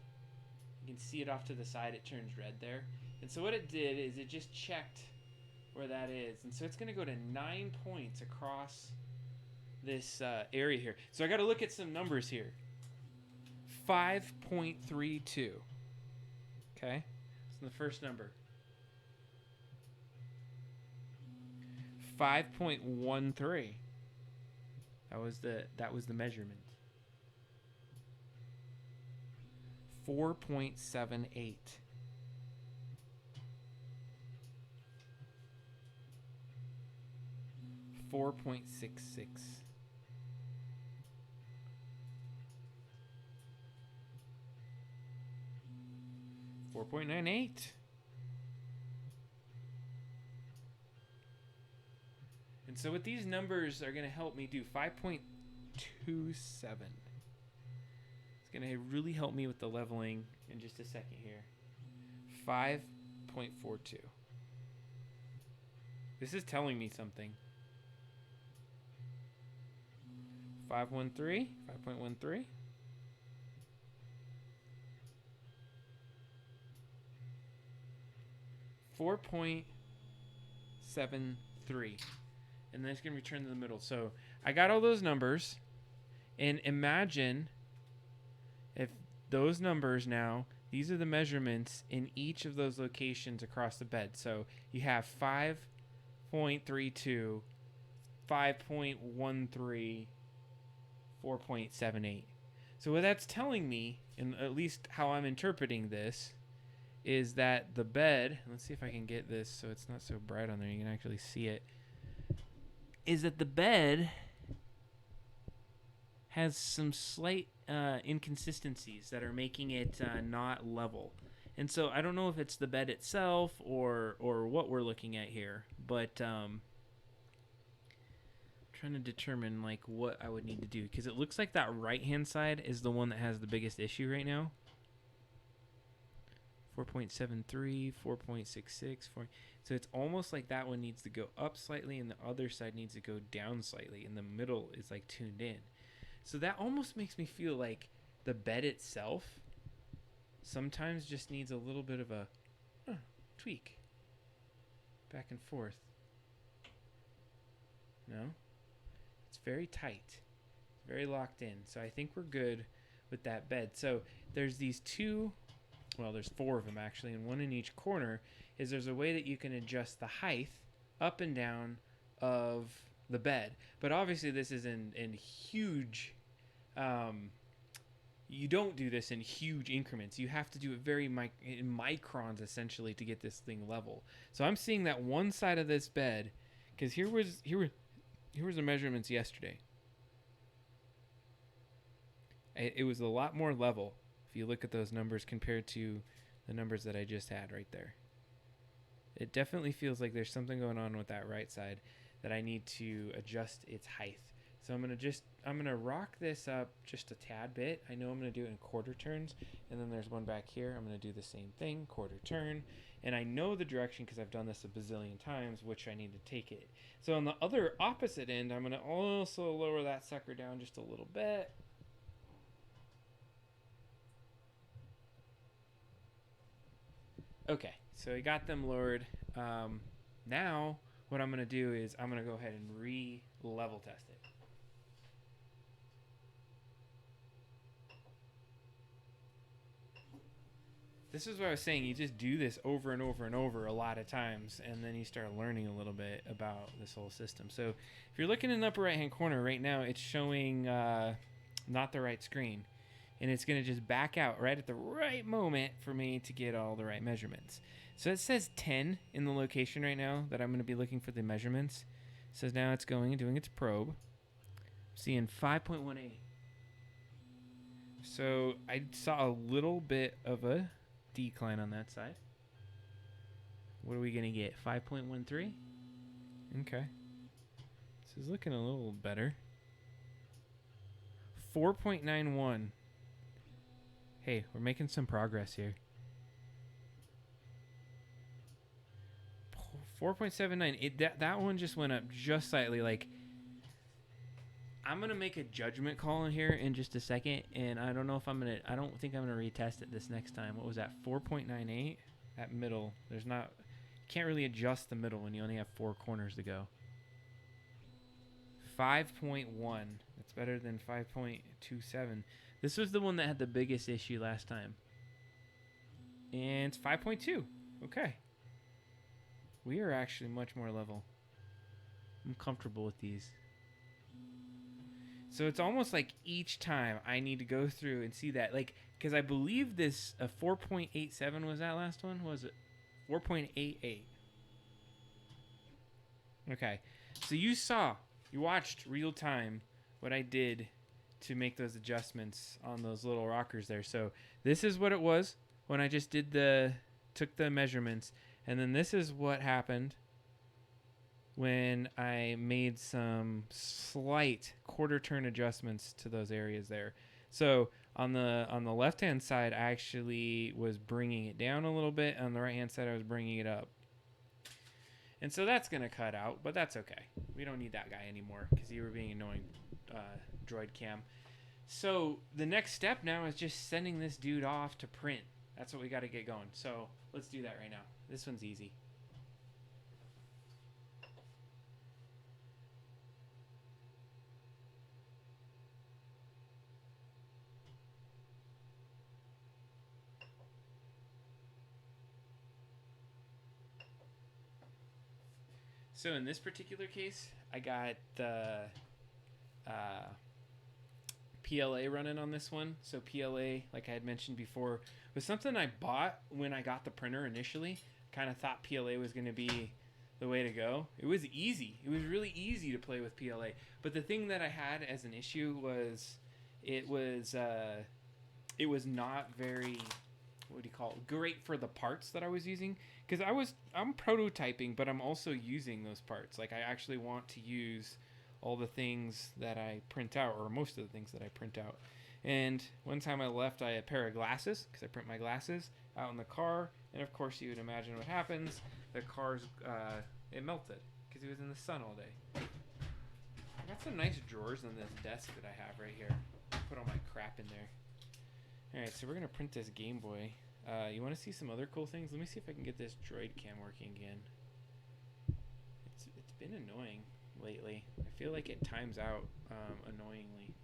You can see it off to the side. It turns red there. And so what it did is it just checked where that is. And so it's going to go to 9 points across this area here. So I got to look at some numbers here. 5.32. Okay. So the first number. 5.13. That was the measurement. 4.78. 4.66. 4.98. And so what these numbers are going to help me do, 5.27. It's going to really help me with the leveling in just a second here. 5.42. This is telling me something. 5.13. 5.13. 4.73. And then it's going to return to the middle. So I got all those numbers. And imagine if those numbers now, these are the measurements in each of those locations across the bed. So you have 5.32, 5.13, 4.78. So what that's telling me, and at least how I'm interpreting this, is that the bed, let's see if I can get this so it's not so bright on there, you can actually see it, is that the bed has some slight inconsistencies that are making it not level. And so I don't know if it's the bed itself or what we're looking at here, but trying to determine like what I would need to do, because it looks like that right hand side is the one that has the biggest issue right now. 4.73, 4.66, 4. So it's almost like that one needs to go up slightly and the other side needs to go down slightly, and the middle is like tuned in. So that almost makes me feel like the bed itself sometimes just needs a little bit of a tweak back and forth. No? It's very tight. It's very locked in. So I think we're good with that bed. So there's these two, well, there's four of them actually, and one in each corner is there's a way that you can adjust the height up and down of the bed. But obviously this is in huge, you don't do this in huge increments. You have to do it very in microns essentially to get this thing level. So I'm seeing that one side of this bed, because here was the measurements yesterday. It was a lot more level if you look at those numbers compared to the numbers that I just had right there. It definitely feels like there's something going on with that right side that I need to adjust its height. So I'm gonna rock this up just a tad bit. I know I'm gonna do it in quarter turns, and then there's one back here. I'm gonna do the same thing, quarter turn, and I know the direction because I've done this a bazillion times, which I need to take it. So on the other opposite end, I'm gonna also lower that sucker down just a little bit. Okay, so I got them lowered. Now what I'm gonna do is I'm gonna go ahead and re-level test it. This is what I was saying. You just do this over and over and over a lot of times, and then you start learning a little bit about this whole system. So if you're looking in the upper right-hand corner right now, it's showing not the right screen. And it's going to just back out right at the right moment for me to get all the right measurements. So it says 10 in the location right now that I'm going to be looking for the measurements. It says now it's going and doing its probe. I'm seeing 5.18. So I saw a little bit of a decline on that side. What are we going to get? 5.13? Okay. This is looking a little better. 4.91. Hey, we're making some progress here. 4.79. That one just went up just slightly. Like, I'm gonna make a judgment call in here in just a second, and I don't know if I don't think I'm gonna retest it this next time. What was that? 4.98. That middle. There's not. You can't really adjust the middle when you only have 4 corners to go. 5.1. That's better than 5.27. This was the one that had the biggest issue last time. And it's 5.2. Okay. We are actually much more level. I'm comfortable with these. So it's almost like each time I need to go through and see that. Like, because I believe this 4.87 was that last one? Was it 4.88? Okay. So you watched real time what I did to make those adjustments on those little rockers there. So this is what it was when I just took the measurements. And then this is what happened when I made some slight quarter turn adjustments to those areas there. So on the left-hand side, I actually was bringing it down a little bit. On the right-hand side, I was bringing it up. And so that's going to cut out, but that's okay. We don't need that guy anymore because you were being annoying, Droid Cam. So the next step now is just sending this dude off to print. That's what we got to get going. So let's do that right now. This one's easy. So in this particular case, I got the PLA running on this one. So PLA, like I had mentioned before, was something I bought when I got the printer initially. Kind of thought PLA was going to be the way to go. It was easy. It was really easy to play with PLA. But the thing that I had as an issue was it was not very, what do you call it, great for the parts that I was using. Because I'm prototyping, but I'm also using those parts. Like I actually want to use all the things that I print out, or most of the things that I print out. And one time I left a pair of glasses, because I print my glasses, out in the car. And of course you would imagine what happens. The car's, it melted, because it was in the sun all day. I got some nice drawers on this desk that I have right here. Put all my crap in there. Alright, so we're going to print this Game Boy. You want to see some other cool things? Let me see if I can get this Droid Cam working again. It's been annoying lately. I feel like it times out annoyingly.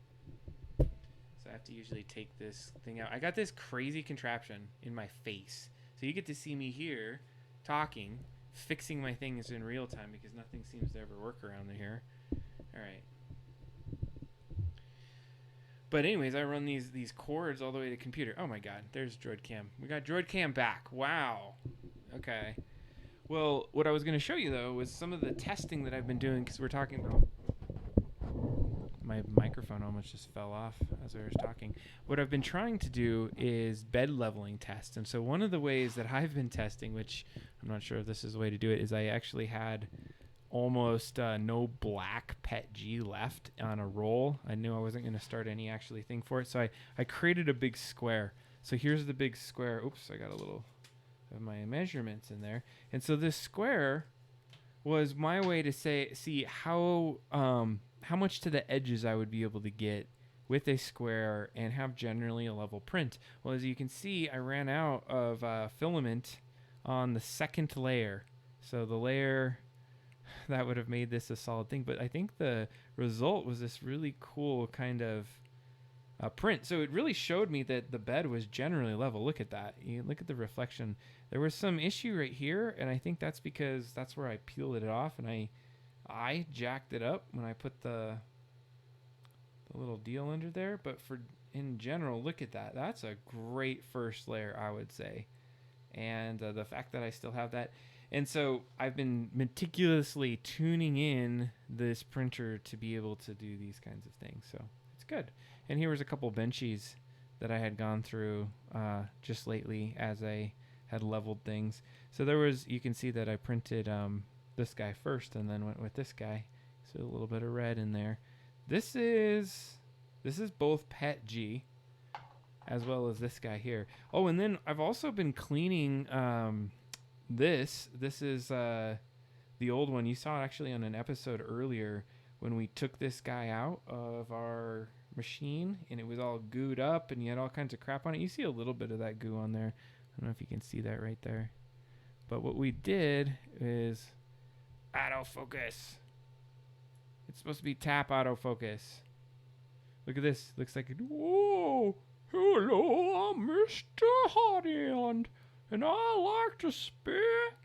So I have to usually take this thing out. I got this crazy contraption in my face. So you get to see me here talking, fixing my things in real time because nothing seems to ever work around here. Alright. But anyways, I run these cords all the way to the computer. Oh my god, there's Droid Cam. We got Droid Cam back. Wow. Okay. Well, what I was going to show you, though, was some of the testing that I've been doing, because we're talking about... My microphone almost just fell off as I was talking. What I've been trying to do is bed leveling test. And so one of the ways that I've been testing, which I'm not sure if this is the way to do it, is I actually had almost no black PET G left on a roll. I knew I wasn't going to start any actually thing for it. So I created a big square. So here's the big square. Oops, I got a little of my measurements in there. And so this square was my way to see how much to the edges I would be able to get with a square and have generally a level print. Well, as you can see, I ran out of filament on the second layer. So the layer that would have made this a solid thing. But I think the result was this really cool kind of print. So it really showed me that the bed was generally level. Look at that. You look at the reflection. There was some issue right here, and I think that's because that's where I peeled it off, and I jacked it up when I put the little deal under there. But in general, look at that. That's a great first layer, I would say. And the fact that I still have that. And so I've been meticulously tuning in this printer to be able to do these kinds of things. So it's good. And here was a couple benchies that I had gone through just lately as I had leveled things. So there was, you can see that I printed this guy first and then went with this guy. So a little bit of red in there. This is both Pet G as well as this guy here. Oh, and then I've also been cleaning this. This is the old one. You saw it actually on an episode earlier when we took this guy out of our machine and it was all gooed up and you had all kinds of crap on it. You see a little bit of that goo on there. I don't know if you can see that right there. But what we did is autofocus. It's supposed to be tap autofocus. Look at this. Looks like, whoa, hello, I'm Mr. Hot End, and I like to spit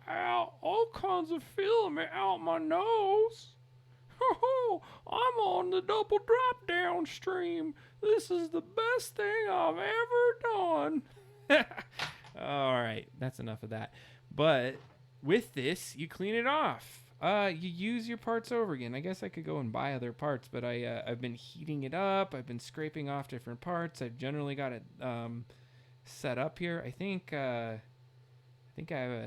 out all kinds of film out my nose. I'm on the double drop down stream. This is the best thing I've ever done. All right, that's enough of that. But with this, you clean it off. You use your parts over again. I guess I could go and buy other parts, but I've been heating it up. I've been scraping off different parts. I've generally got it set up here. I think I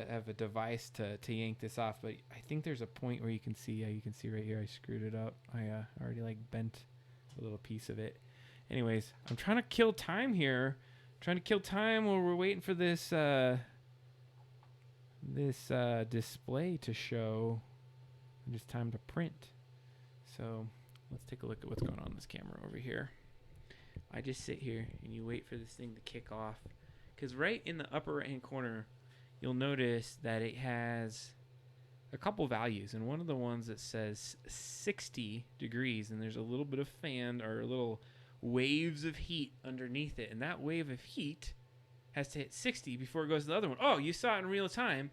have a device to yank this off, but I think there's a point where you can see. You can see right here. I screwed it up. I already like bent a little piece of it. Anyways, I'm trying to kill time here. Trying to kill time while we're waiting for this display to show. And it's time to print. So let's take a look at what's going on in this camera over here. I just sit here and you wait for this thing to kick off, because right in the upper right hand corner you'll notice that it has a couple values, and one of the ones that says 60 degrees, and there's a little bit of fan or a little waves of heat underneath it, and that wave of heat has to hit 60 before it goes to the other one. Oh, you saw it in real time.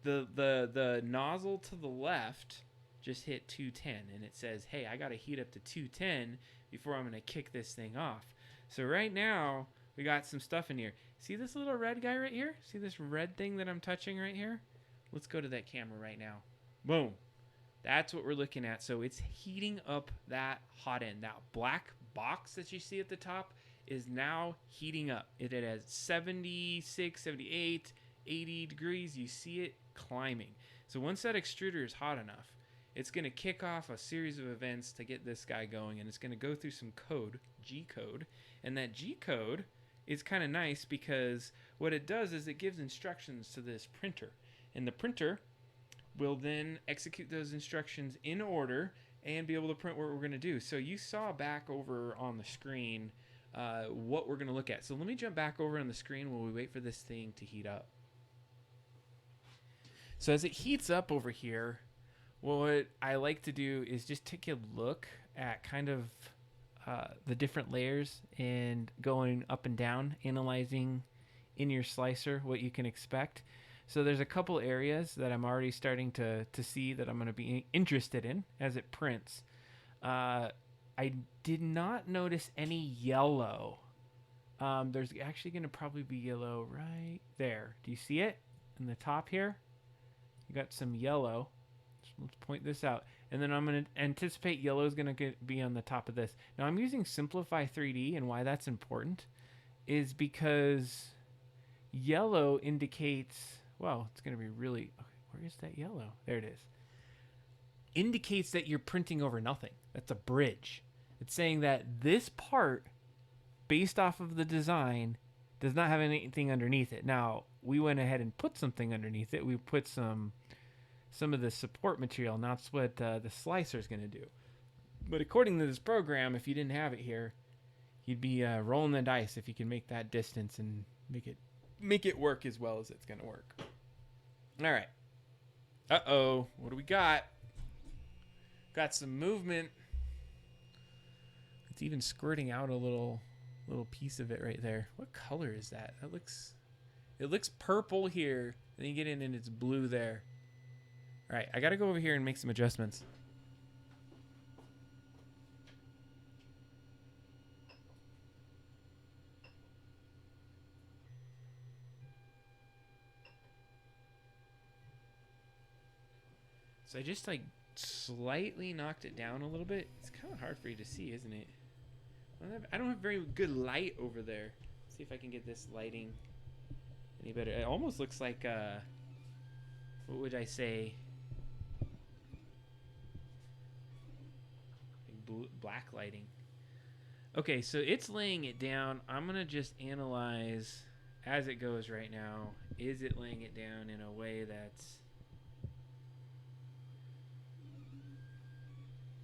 The nozzle to the left just hit 210, and it says, hey, I got to heat up to 210 before I'm going to kick this thing off. So right now we got some stuff in here. See this little red guy right here? See this red thing that I'm touching right here? Let's go to that camera right now. Boom. That's what we're looking at. So it's heating up that hot end. That black box that you see at the top is now heating up. It has 76, 78, 80 degrees. You see it climbing. So once that extruder is hot enough, it's going to kick off a series of events to get this guy going, and it's going to go through some code, G code, and that G code is kind of nice because what it does is it gives instructions to this printer, and the printer will then execute those instructions in order and be able to print what we're going to do. So you saw back over on the screen what we're going to look at. So let me jump back over on the screen while we wait for this thing to heat up. So as it heats up over here, what I like to do is just take a look at kind of the different layers and going up and down, analyzing in your slicer what you can expect. So there's a couple areas that I'm already starting to see that I'm going to be interested in as it prints. I did not notice any yellow. There's actually going to probably be yellow right there. Do you see it in the top here? You got some yellow. So let's point this out. And then I'm going to anticipate yellow is going to be on the top of this. Now I'm using Simplify 3D, and why that's important is because yellow indicates, well, it's going to be really, okay, where is that yellow? There it is. Indicates that you're printing over nothing. That's a bridge. It's saying that this part, based off of the design, does not have anything underneath it. Now, we went ahead and put something underneath it. We put some of the support material, and that's what the slicer is going to do. But according to this program, if you didn't have it here, you'd be rolling the dice if you can make that distance and make it work as well as it's going to work. All right. Uh-oh. What do we got? Got some movement. It's even squirting out a little piece of it right there. What color is that? It looks purple here. Then you get in and it's blue there. All right, I got to go over here and make some adjustments. So I just like slightly knocked it down a little bit. It's kind of hard for you to see, isn't it? I don't have very good light over there. Let's see if I can get this lighting any better. It almost looks like, what would I say? Black lighting. Okay, so it's laying it down. I'm going to just analyze as it goes right now. Is it laying it down in a way that's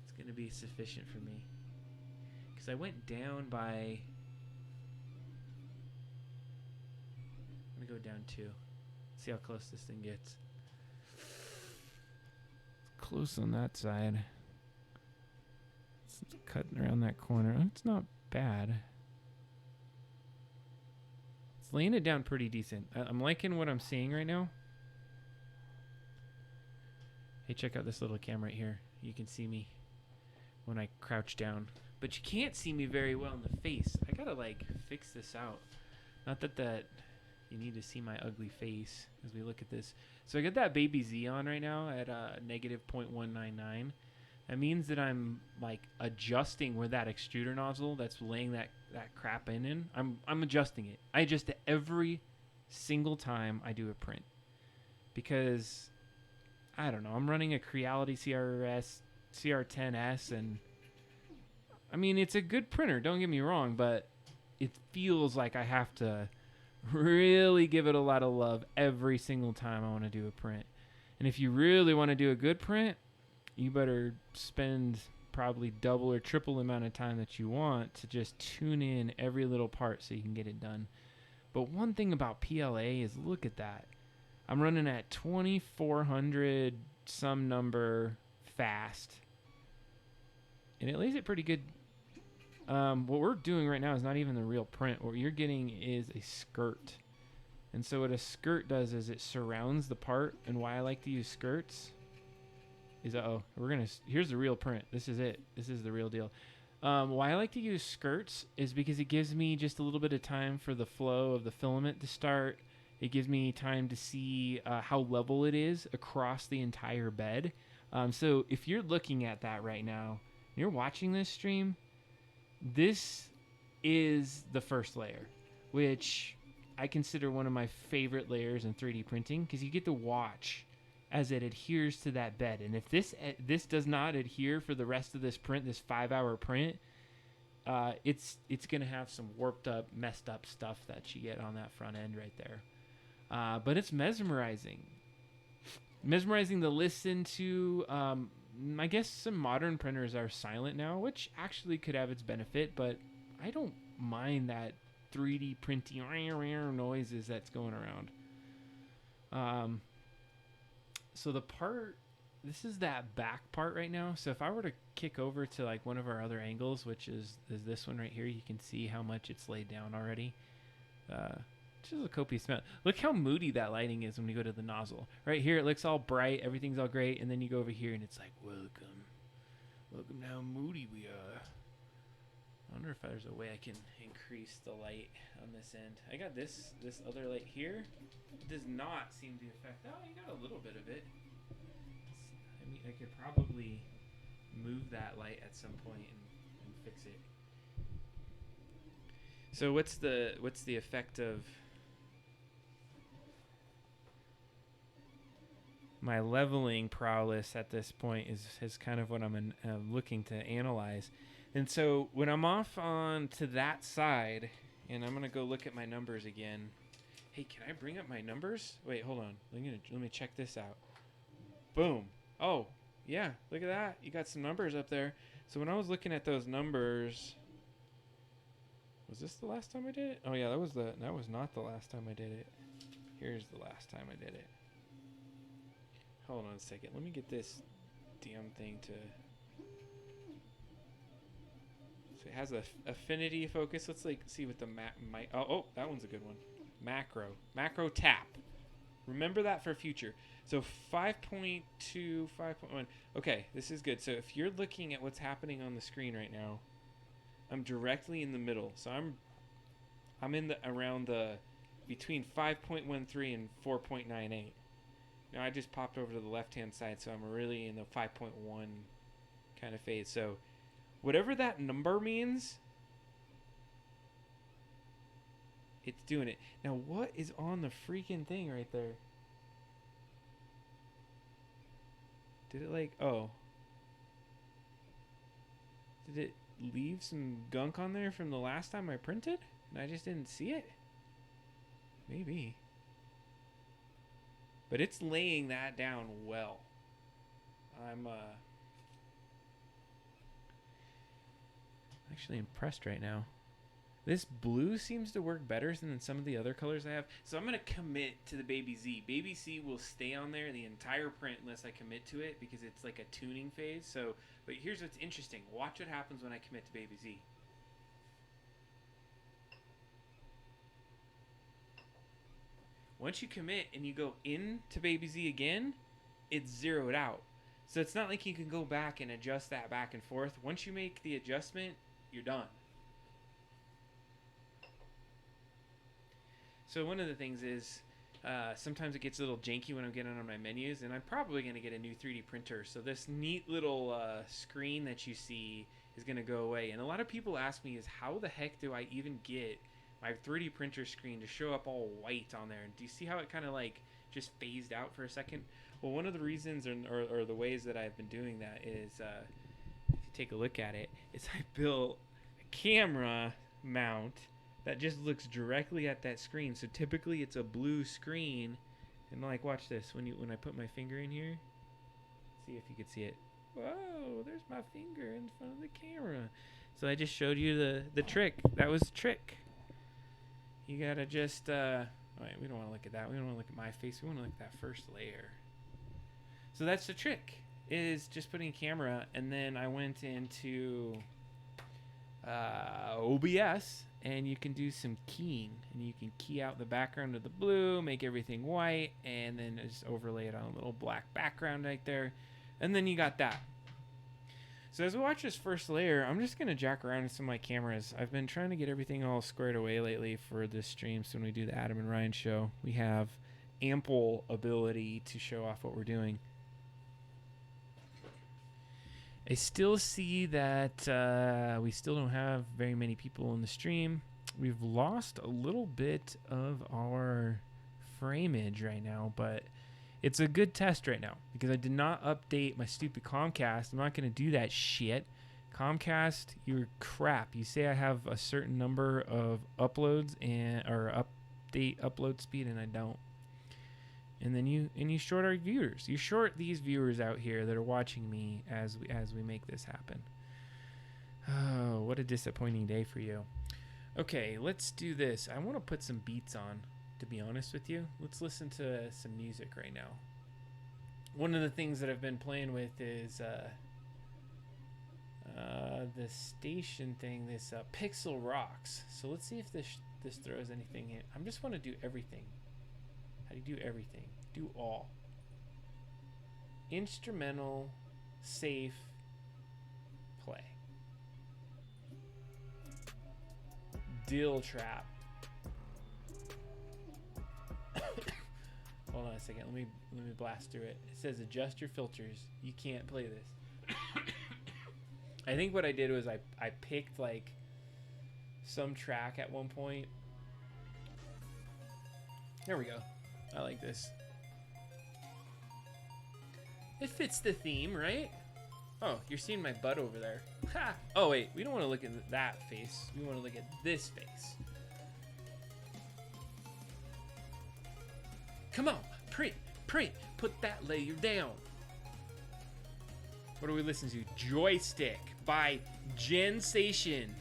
it's going to be sufficient for me? Because I went down by... I'm going to go down 2. See how close this thing gets. Close on that side. It's cutting around that corner. It's not bad. It's laying it down pretty decent. I'm liking what I'm seeing right now. Hey, check out this little cam right here. You can see me when I crouch down. But you can't see me very well in the face. I gotta, like, fix this out. Not that you need to see my ugly face as we look at this. So I got that baby Z on right now at negative 0.199. That means that I'm like adjusting where that extruder nozzle that's laying that crap in. I'm adjusting it. I adjust it every single time I do a print because I don't know. I'm running a Creality CR10S, and I mean it's a good printer. Don't get me wrong, but it feels like I have to really give it a lot of love every single time I want to do a print. And if you really want to do a good print, you better spend probably double or triple the amount of time that you want to just tune in every little part so you can get it done. But one thing about PLA is look at that. I'm running at 2400 some number fast. And it lays it pretty good. What we're doing right now is not even the real print. What you're getting is a skirt. And so what a skirt does is it surrounds the part. And why I like to use skirts is, here's the real print. This is it. This is the real deal. Why I like to use skirts is because it gives me just a little bit of time for the flow of the filament to start. It gives me time to see how level it is across the entire bed. So if you're looking at that right now, you're watching this stream, this is the first layer, which I consider one of my favorite layers in 3D printing because you get to watch as it adheres to that bed. And if this does not adhere for the rest of this print, this 5-hour print, it's going to have some warped up, messed up stuff that you get on that front end right there. But it's mesmerizing. Mesmerizing to listen to. I guess some modern printers are silent now, which actually could have its benefit, but I don't mind that 3D printing noises that's going around. So the part, this is that back part right now. So if I were to kick over to like one of our other angles, which is this one right here, you can see how much it's laid down already. Which is a copious amount. Look how moody that lighting is when we go to the nozzle. Right here, it looks all bright. Everything's all great. And then you go over here and it's like, welcome. Welcome to how moody we are. I wonder if there's a way I can increase the light on this end. I got this other light here. It does not seem to affect. Oh, you got a little bit of it. I mean, I could probably move that light at some point and fix it. So what's the effect of my leveling prowess at this point is kind of what I'm looking to analyze. And so when I'm off on to that side, and I'm gonna go look at my numbers again. Hey, can I bring up my numbers? Wait, hold on. Let me check this out. Boom. Oh, yeah. Look at that. You got some numbers up there. So when I was looking at those numbers, was this the last time I did it? Oh yeah, that was not the last time I did it. Here's the last time I did it. Hold on a second. Let me get this damn thing to. So it has a affinity focus. Let's see what the oh, that one's a good one. Macro tap. Remember that for future. So 5.2, 5.1. Okay, this is good. So if you're looking at what's happening on the screen right now, I'm directly in the middle. So I'm in around between 5.13 and 4.98. Now I just popped over to the left-hand side, so I'm really in the 5.1 kind of phase. So whatever that number means, It's doing it. Now, what is on the freaking thing right there? Did it like, oh. Did it leave some gunk on there from the last time I printed? And I just didn't see it? Maybe. But it's laying that down well. I'm actually impressed right now. This blue seems to work better than some of the other colors I have. So I'm going to commit to the Baby Z. Baby Z will stay on there the entire print unless I commit to it because it's like a tuning phase. So, but here's what's interesting. Watch what happens when I commit to Baby Z. Once you commit and you go into Baby Z again, it's zeroed out. So it's not like you can go back and adjust that back and forth. Once you make the adjustment, you're done. So one of the things is sometimes it gets a little janky when I'm getting on my menus, and I'm probably going to get a new 3D printer. So this neat little screen that you see is going to go away. And a lot of people ask me is how the heck do I even get my 3D printer screen to show up all white on there? And do you see how it kind of like just phased out for a second? Well, one of the reasons or the ways that I've been doing that is, if you take a look at it, is I built a camera mount that just looks directly at that screen. So typically it's a blue screen, and like watch this when I put my finger in here. See if you can see it. Whoa, there's my finger in front of the camera. So I just showed you the trick. That was the trick. You gotta just all right, we don't want to look at that. We don't want to look at my face. We want to look at that first layer. So that's the trick, is just putting a camera, and then I went into OBS, and you can do some keying, and you can key out the background of the blue, make everything white, and then just overlay it on a little black background right there, and then you got that. So as we watch this first layer, I'm just going to jack around in some of my cameras. I've been trying to get everything all squared away lately for this stream, so when we do the Adam and Ryan show, we have ample ability to show off what we're doing. I still see that we still don't have very many people in the stream. We've lost a little bit of our frameage right now, but it's a good test right now because I did not update my stupid Comcast. I'm not going to do that shit. Comcast, you're crap. You say I have a certain number of uploads or update upload speed, and I don't. And then you short our viewers. You short these viewers out here that are watching me as we make this happen. Oh, what a disappointing day for you. Okay, let's do this. I want to put some beats on, to be honest with you. Let's listen to some music right now. One of the things that I've been playing with is the station thing, this Pixel Rocks. So let's see if this throws anything in. I just want to do everything. How do you do everything? Do all. Instrumental, safe, play. Dill trap. Hold on a second. Let me blast through it. It says adjust your filters. You can't play this. I think what I did was I picked like some track at one point. There we go. I like this. It fits the theme, right? Oh, you're seeing my butt over there. Ha! Oh, wait. We don't want to look at that face. We want to look at this face. Come on. Print. Put that layer down. What do we listen to? Joystick by Gensation.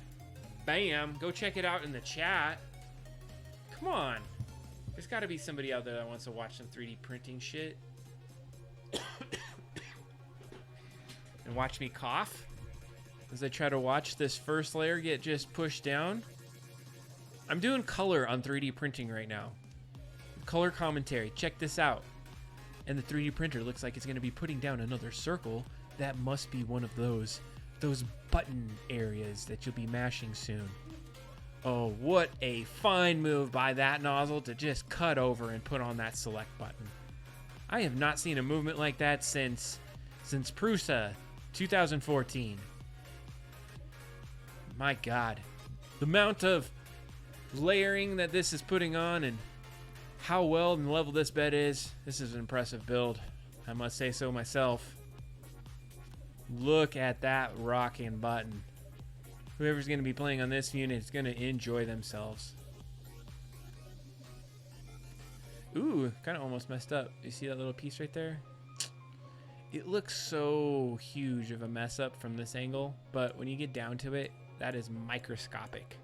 Bam. Go check it out in the chat. Come on. There's got to be somebody out there that wants to watch some 3D printing shit. And watch me cough as I try to watch this first layer get just pushed down. I'm doing color on 3D printing right now. Color commentary. Check this out. And the 3D printer looks like it's going to be putting down another circle. That must be one of those button areas that you'll be mashing soon. Oh, what a fine move by that nozzle to just cut over and put on that select button. I have not seen a movement like that since Prusa 2014. My God. The amount of layering that this is putting on and how well and level this bed is. This is an impressive build. I must say so myself. Look at that rocking button. Whoever's going to be playing on this unit is going to enjoy themselves. Ooh, kind of almost messed up. You see that little piece right there? It looks so huge of a mess up from this angle, but when you get down to it, that is microscopic.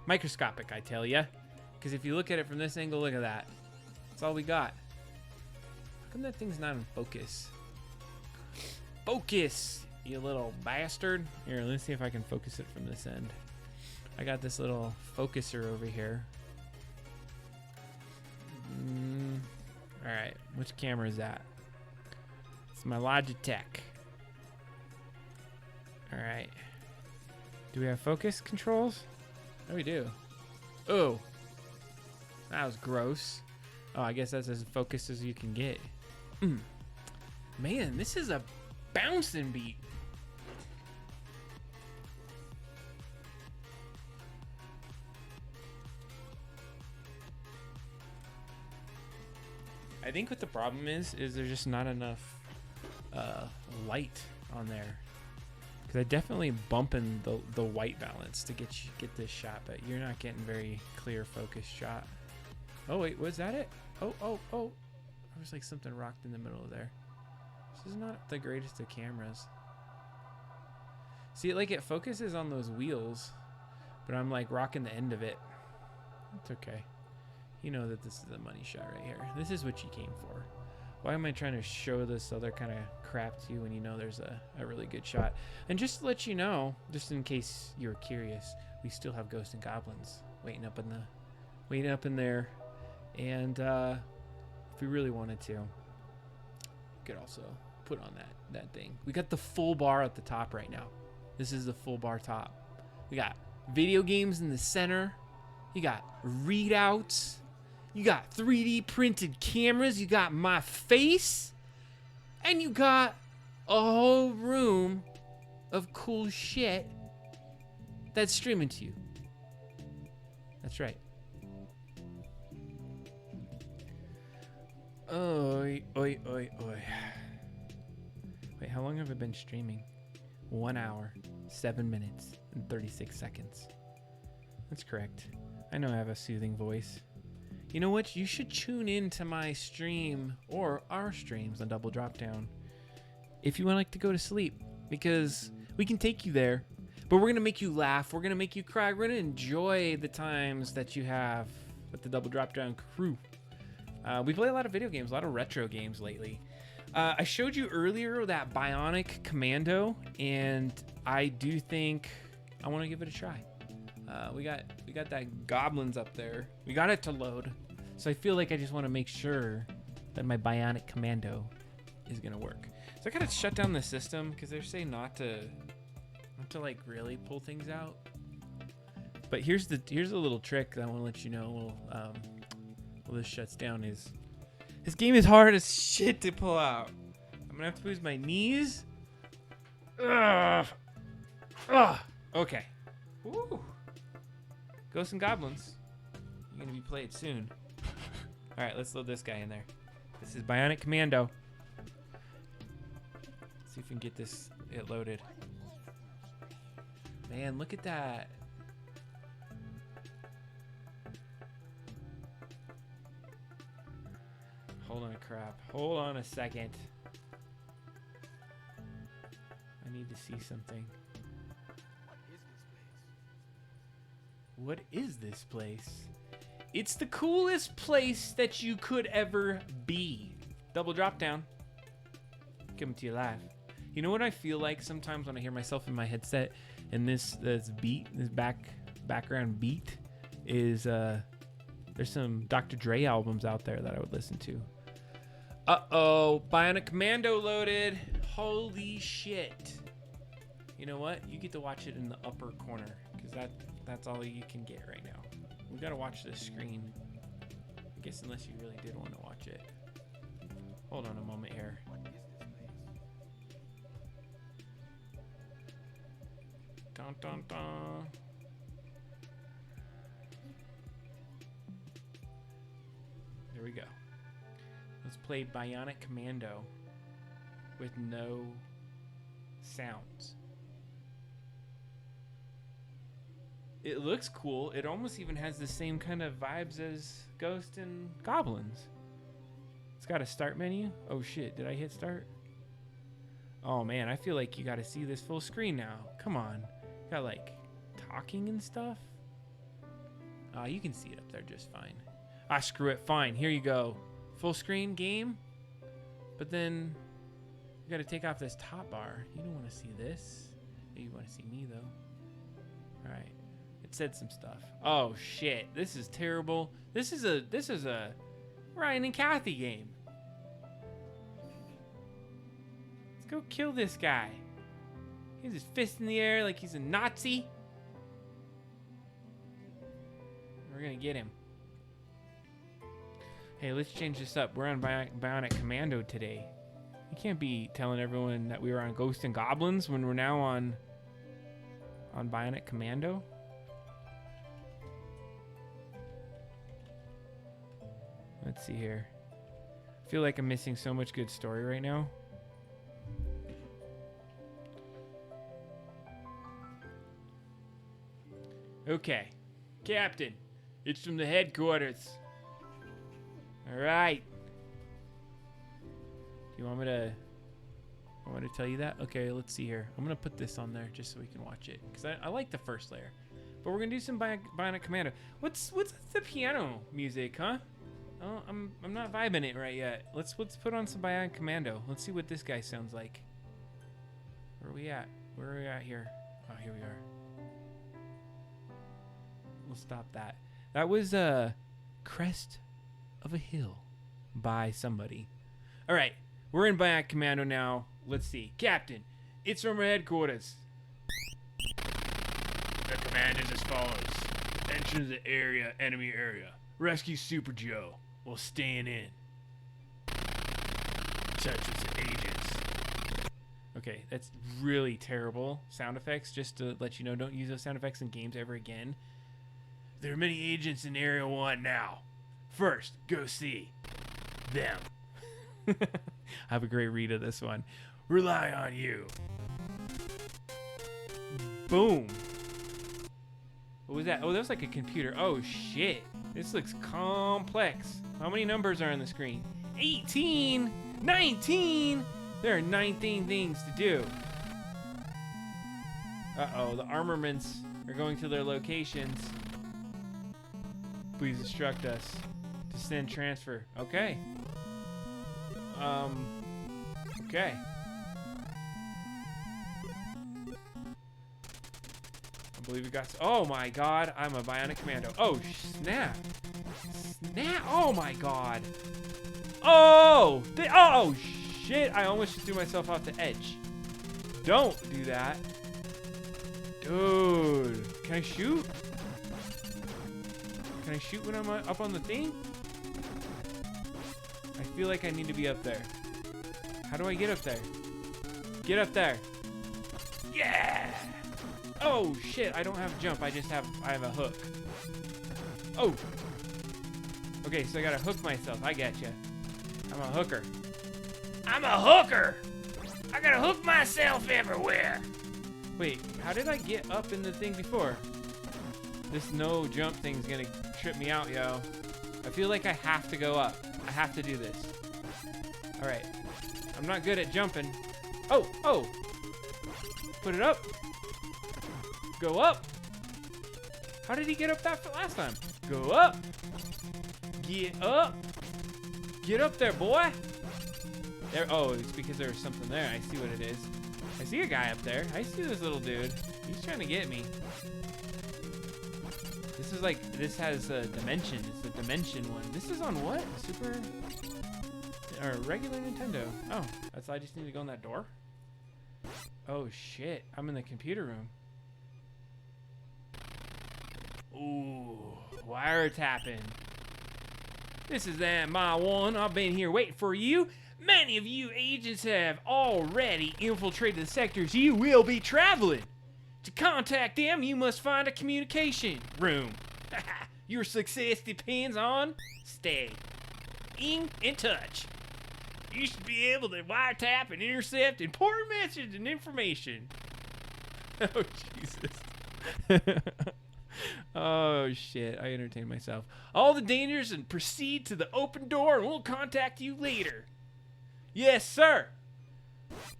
Microscopic, I tell ya. Because if you look at it from this angle, look at that. That's all we got. How come that thing's not in focus? Focus, you little bastard. Here, let's see if I can focus it from this end. I got this little focuser over here. All right, which camera is that? It's my Logitech. All right. Do we have focus controls? Oh, we do. Oh, that was gross. Oh, I guess that's as focused as you can get. Man, this is a bouncing beat. I think what the problem is there's just not enough light on there. Because I definitely bumping the white balance to get this shot, but you're not getting very clear focus shot. Oh wait, was that it? Oh. There was like something rocked in the middle of there. This is not the greatest of cameras. See, like it focuses on those wheels, but I'm like rocking the end of it. It's okay. You know that this is a money shot right here. This is what you came for. Why am I trying to show this other kind of crap to you when you know there's a really good shot? And just to let you know, just in case you're curious, we still have Ghosts and Goblins waiting up in there. And if we really wanted to, we could also put on that thing. We got the full bar at the top right now. This is the full bar top. We got video games in the center. You got readouts. You got 3D printed cameras. You got my face. And you got a whole room of cool shit that's streaming to you. That's right. Oi. Wait, how long have I been streaming? 1 hour, 7 minutes, and 36 seconds. That's correct. I know I have a soothing voice. You know what? You should tune in to my stream or our streams on Double Drop Down if you would like to go to sleep, because we can take you there, but we're going to make you laugh. We're going to make you cry. We're going to enjoy the times that you have with the Double Drop Down crew. We play a lot of video games, a lot of retro games lately. I showed you earlier that Bionic Commando, and I do think I want to give it a try. We got that Goblins up there. We got it to load, so I feel like I just want to make sure that my Bionic Commando is gonna work. So I gotta shut down the system because they're saying not to like really pull things out. But here's a little trick that I want to let you know. While this shuts down, is this game is hard as shit to pull out. I'm gonna have to use my knees. Ugh. Okay. Woo. Ghosts and Goblins. You're gonna be played soon. All right, let's load this guy in there. This is Bionic Commando. Let's see if we can get it loaded. Man, look at that. Hold on, crap. Hold on a second. I need to see something. What is this place? It's the coolest place that you could ever be. Double Drop Down. Coming to you live. You know what I feel like sometimes when I hear myself in my headset, and this background beat is there's some Dr. Dre albums out there that I would listen to. Uh-oh, Bionic Commando loaded. Holy shit. You know what? You get to watch it in the upper corner, because that's all you can get right now. We gotta watch this screen. I guess unless you really did want to watch it. Hold on a moment here. Dun dun dun. Let's play Bionic Commando with no sounds. It looks cool. It almost even has the same kind of vibes as Ghost and Goblins. It's got a start menu. Oh shit, did I hit start? Oh man, I feel like you gotta see this full screen now. Come on. Got like talking and stuff. You can see it up there just fine. Screw it, fine. Here you go. Full screen game. But then you gotta take off this top bar. You don't wanna see this. You wanna see me though. Alright. It said some stuff. Oh shit, this is terrible. This is a Ryan and Kathy game. Let's go kill this guy. He has his fist in the air like he's a Nazi. We're gonna get him. Hey, let's change this up. We're on Bionic Commando today. You can't be telling everyone that we were on Ghosts and Goblins when we're now on Bionic Commando. Let's see here. I feel like I'm missing so much good story right now. Okay. Captain, it's from the headquarters. Alright. Do you want me to tell you that? Okay, let's see here. I'm going to put this on there just so we can watch it. Because I like the first layer. But we're going to do some Bionic Commando. What's the piano music, huh? Oh, I'm not vibing it right yet. Let's put on some Bionic Commando. Let's see what this guy sounds like. Where are we at? Where are we at here? Oh, here we are. We'll stop that. That was Crest of a Hill by somebody. All right, we're in Bionic Commando now. Let's see. Captain, it's from our headquarters. The command is as follows. Enter the enemy area. Rescue Super Joe while staying in touch with the agents. Okay, that's really terrible sound effects. Just to let you know, don't use those sound effects in games ever again. There are many agents in Area 1 now. First, go see them. I have a great read of this one. Rely on you. Boom. What was that? Oh, that was like a computer. Oh, shit. This looks complex. How many numbers are on the screen? 18, 19. There are 19 things to do. Uh-oh, the armaments are going to their locations. Please instruct us to send transfer. Okay. Okay. I believe we got... Oh my god, I'm a Bionic Commando. Oh, snap. Snap. Oh my god. Oh! Oh, shit. I almost just threw myself off the edge. Don't do that. Dude. Can I shoot? Can I shoot when I'm up on the thing? I feel like I need to be up there. How do I get up there? Get up there. Yeah! Oh, shit. I don't have a jump. I have a hook. Oh. Okay, so I gotta hook myself. I got you. I'm a hooker. I'm a hooker! I gotta hook myself everywhere. Wait, how did I get up in the thing before? This no jump thing's gonna trip me out, yo. I feel like I have to go up. I have to do this. All right. I'm not good at jumping. Oh, oh. Put it up. Go up. How did he get up that last time? Go up. Get up. Get up there, boy. There. Oh, it's because there was something there. I see what it is. I see a guy up there. I see this little dude. He's trying to get me. This is like, this has a dimension. It's the dimension one. This is on what? Super? Or regular Nintendo. Oh, that's, I just need to go in that door? Oh shit, I'm in the computer room. Ooh, wiretapping. This is that my one. I've been here waiting for you. Many of you agents have already infiltrated the sectors you will be traveling. To contact them, you must find a communication room. Your success depends on staying in touch. You should be able to wiretap and intercept important messages and information. Oh, Jesus. Oh, shit. I entertain myself. All the dangers and proceed to the open door and we'll contact you later. Yes, sir.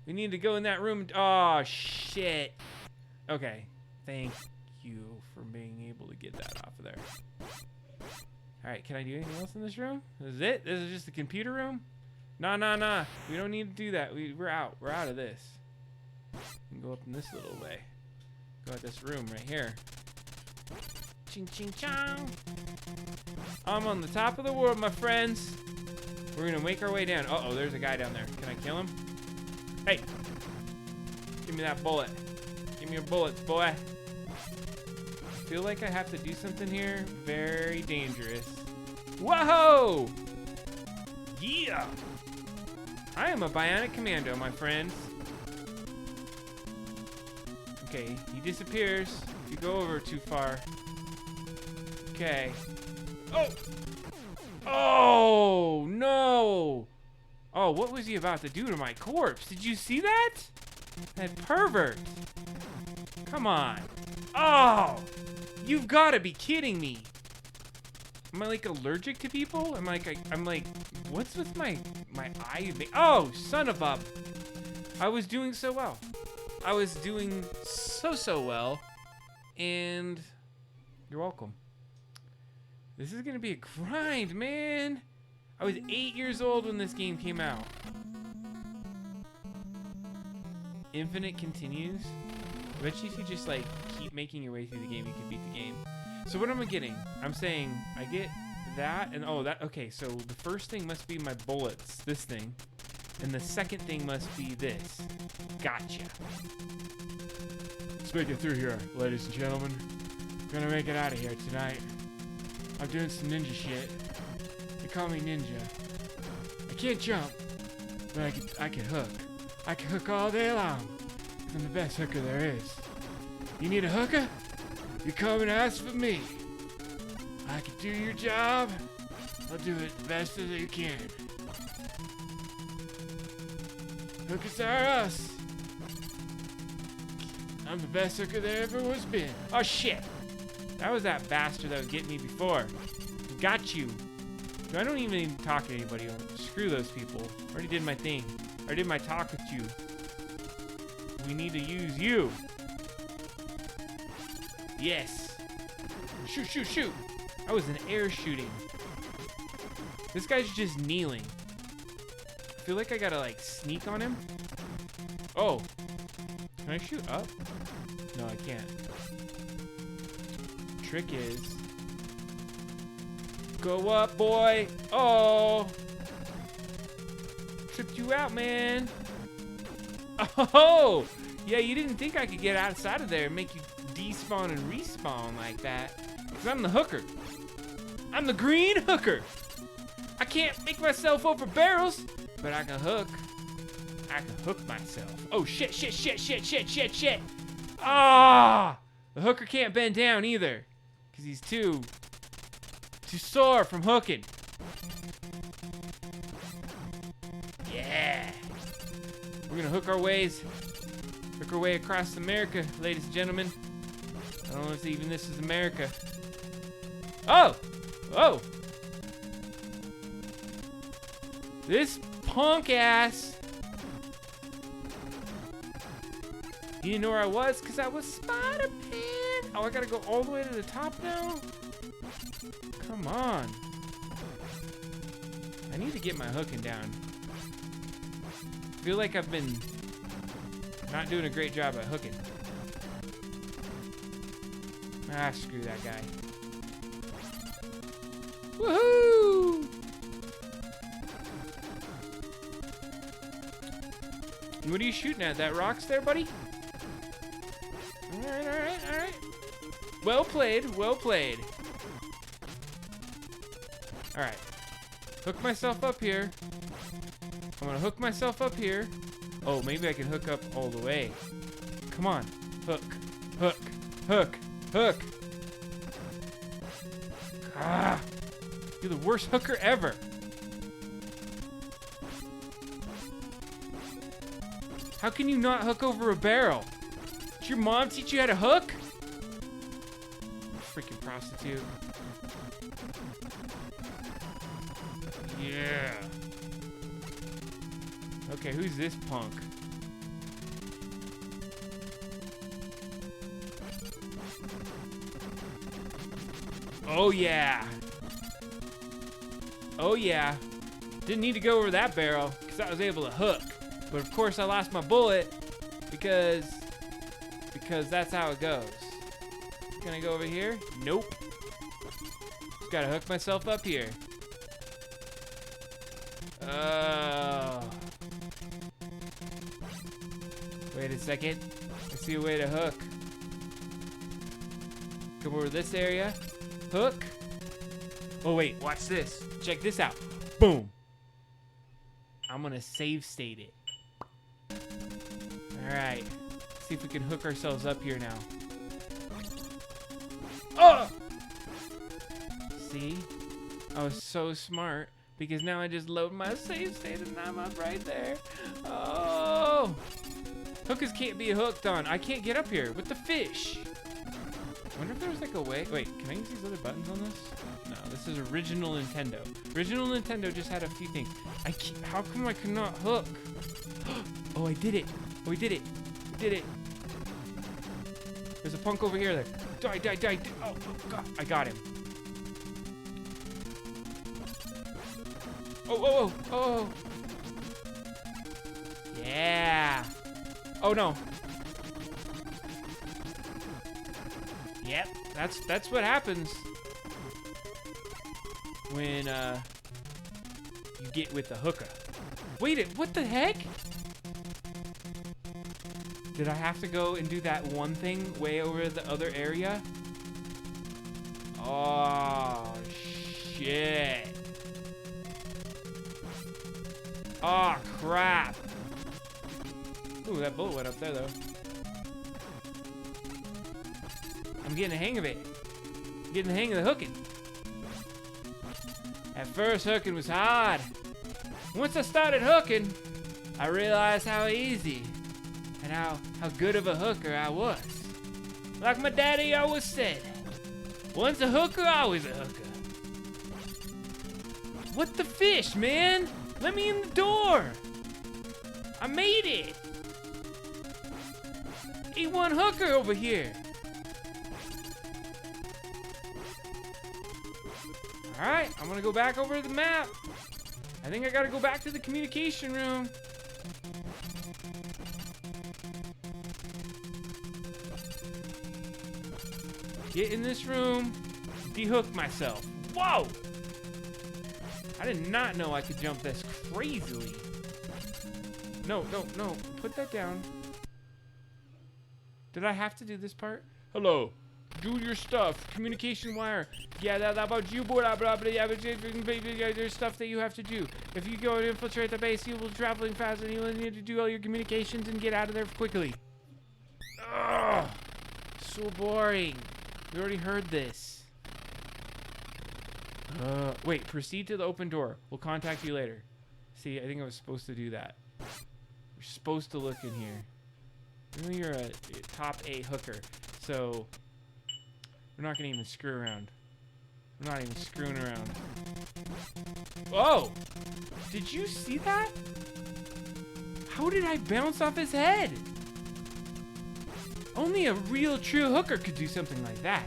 We need to go in that room. Oh, shit. Okay. Thank you for being able to get that off of there. All right. Can I do anything else in this room? This is it? This is just the computer room? Nah. We don't need to do that. We're out. We're out of this. We can go up in this little way. Go at this room right here. Ching, ching, chong. I'm on the top of the world, my friends. We're going to make our way down. Uh-oh, there's a guy down there. Can I kill him? Hey. Give me that bullet. Give me your bullets, boy. I feel like I have to do something here. Very dangerous. Whoa! Yeah! I am a bionic commando, my friends. Okay, he disappears if you go over too far. Okay. Oh! Oh, no! Oh, what was he about to do to my corpse? Did you see that? That pervert. Come on. Oh! You've got to be kidding me. Am I like allergic to people? I'm like, what's with my eye? Oh, son of a... I was doing so well. I was doing so well. And you're welcome. This is gonna be a grind, man. I was 8 years old when this game came out. Infinite continues. I bet you if you just like keep making your way through the game, you can beat the game. So what am I getting? I'm saying I get that and oh that okay, so the first thing must be my bullets, this thing. And the second thing must be this. Gotcha. Let's make it through here, ladies and gentlemen. Gonna make it out of here tonight. I'm doing some ninja shit. They call me Ninja. I can't jump, but I can hook. I can hook all day long. I'm the best hooker there is. You need a hooker? You come and ask for me. I can do your job. I'll do it the best as you can. Hookers are us. I'm the best hooker there ever was been. Oh shit! That was that bastard that was getting me before. Got you. I don't even talk to anybody. Screw those people. Already did my thing. I did my talk with you. We need to use you. Yes. Shoot, shoot, shoot. I was in air shooting. This guy's just kneeling. I feel like I gotta like sneak on him. Oh. Can I shoot up? No, I can't. Trick is go up, boy. Oh. Tripped you out, man. Oh. Yeah, you didn't think I could get outside of there and make you despawn and respawn like that. Because I'm the hooker. I'm the green hooker. I can't make myself over barrels, but I can hook. I can hook myself. Oh, shit, shit, shit, shit, shit, shit, shit. Ah! The hooker can't bend down either. Because he's too sore from hooking. Yeah. We're going to hook our way across America, ladies and gentlemen. I don't know if even this is America. Oh! Oh! This punk ass. You didn't know where I was? Because I was Spider-Man. Oh, I gotta go all the way to the top now? Come on. I need to get my hooking down. I feel like I've been not doing a great job at hooking. Ah, screw that guy. Woohoo! What are you shooting at? That rocks there, buddy? Alright, alright, alright. Well played, well played. Alright. Hook myself up here. I'm gonna hook myself up here. Oh, maybe I can hook up all the way. Come on. Hook, hook, hook, hook. Ah! You're the worst hooker ever. How can you not hook over a barrel? Did your mom teach you how to hook? Freaking prostitute. Yeah. Okay, who's this punk? Oh yeah. Oh yeah. Didn't need to go over that barrel because I was able to hook. But of course I lost my bullet because that's how it goes. Can I go over here? Nope. Just gotta hook myself up here. Oh. Wait a second. I see a way to hook. Come over this area. Hook. Oh wait, watch this. Check this out. Boom. I'm gonna save state it. Alright. See if we can hook ourselves up here now. Oh! See? I was so smart because now I just load my save state and I'm up right there. Oh! Hookers can't be hooked on. I can't get up here with the fish. I wonder if there's like a way. Wait, can I use these other buttons on this? No, this is original Nintendo. Original Nintendo just had a few things. How come I cannot hook? Oh, I did it. Oh, we did it. We did it. There's a punk over here. Die. Oh, God. I got him. Oh. Yeah. Oh, no. Yep. That's what happens when you get with the hooker. Wait, what the heck? Did I have to go and do that one thing way over the other area? Oh, shit. Oh, crap. Ooh, that bullet went up there, though. I'm getting the hang of it. I'm getting the hang of the hooking. At first, hooking was hard. Once I started hooking, I realized how easy and how good of a hooker I was. Like my daddy always said, once a hooker, always a hooker. What the fish, man? Let me in the door. I made it. E1 hooker over here. Alright, I'm gonna go back over to the map. I think I gotta go back to the communication room. Get in this room, dehook myself. Whoa! I did not know I could jump this crazily. No, put that down. Did I have to do this part? Hello. Do your stuff. Communication wire. Yeah, that about you, blah, blah, blah. Yeah, there's stuff that you have to do. If you go and infiltrate the base, you will be traveling fast and you will need to do all your communications and get out of there quickly. Ugh. So boring. We already heard this. Wait, proceed to the open door. We'll contact you later. See, I think I was supposed to do that. You're supposed to look in here. You know you're a top 8 hooker, so we're not gonna even screw around. We're not even screwing around. Oh! Did you see that? How did I bounce off his head? Only a real true hooker could do something like that.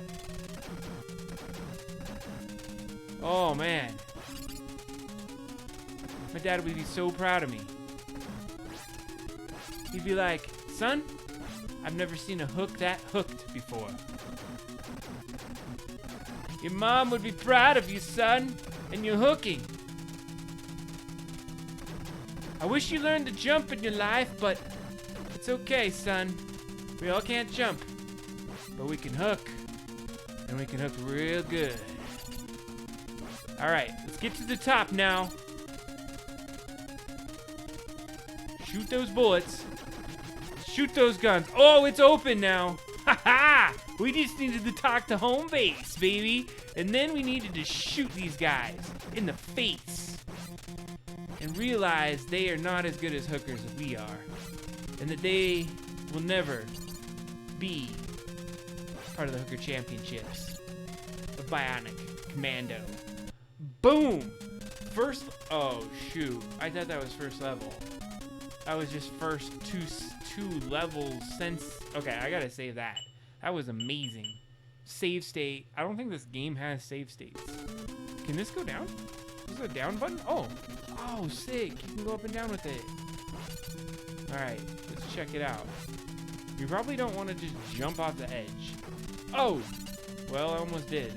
Oh man. My dad would be so proud of me. He'd be like, son, I've never seen a hook that hooked before. Your mom would be proud of you, son, and your hooking. I wish you learned to jump in your life, but it's okay, son. We all can't jump, but we can hook, and we can hook real good. All right, let's get to the top now. Shoot those bullets. Shoot those guns. Oh, it's open now. Ha-ha! We just needed to talk to home base, baby. And then we needed to shoot these guys in the face and realize they are not as good as hookers as we are. and that they will never be part of the Hooker Championships. The Bionic Commando. Boom! First, oh shoot, I thought that was first level. That was just first two levels since, okay, I gotta save that. That was amazing. Save state, I don't think this game has save states. Can this go down? Is there a down button? Oh, sick, you can go up and down with it. All right, let's check it out. You probably don't want to just jump off the edge. Oh, well, I almost did.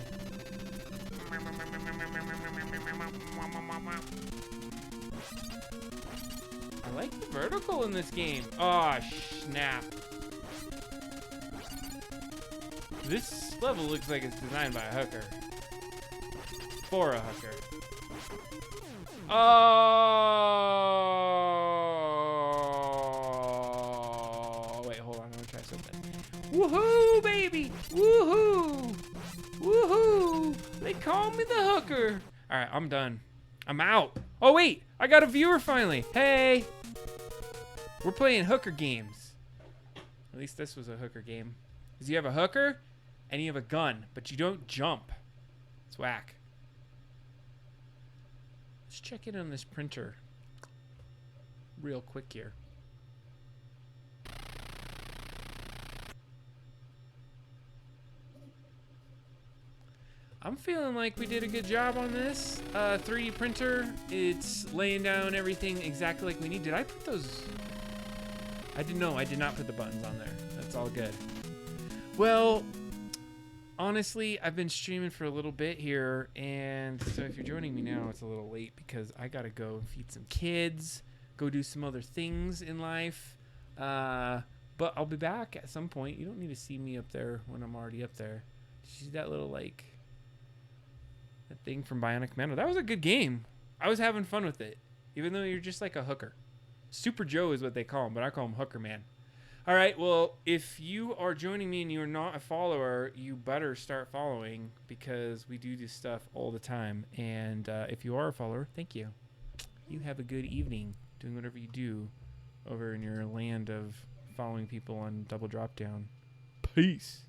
I like the vertical in this game. Oh, snap. This level looks like it's designed by a hooker. For a hooker. Oh, wait, hold on. I'm gonna try something. Woohoo, baby! Woohoo! Woohoo! They call me the hooker. All right, I'm done. I'm out. Oh, wait. I got a viewer finally. Hey. We're playing hooker games. At least this was a hooker game. Because you have a hooker and you have a gun, but you don't jump. It's whack. Let's check in on this printer real quick here. I'm feeling like we did a good job on this 3D printer. It's laying down everything exactly like we need. Did I put those? I did not put the buttons on there. That's all good. Well, honestly, I've been streaming for a little bit here, and so if you're joining me now, it's a little late because I gotta go feed some kids, go do some other things in life. But I'll be back at some point. You don't need to see me up there when I'm already up there. Did you see that little that thing from Bionic Commando? That was a good game. I was having fun with it, even though you're just like a hooker. Super Joe is what they call him, but I call him Hooker Man. All right, well, if you are joining me and you're not a follower, you better start following because we do this stuff all the time. And if you are a follower, thank you. You have a good evening doing whatever you do over in your land of following people on Double Drop Down. Peace.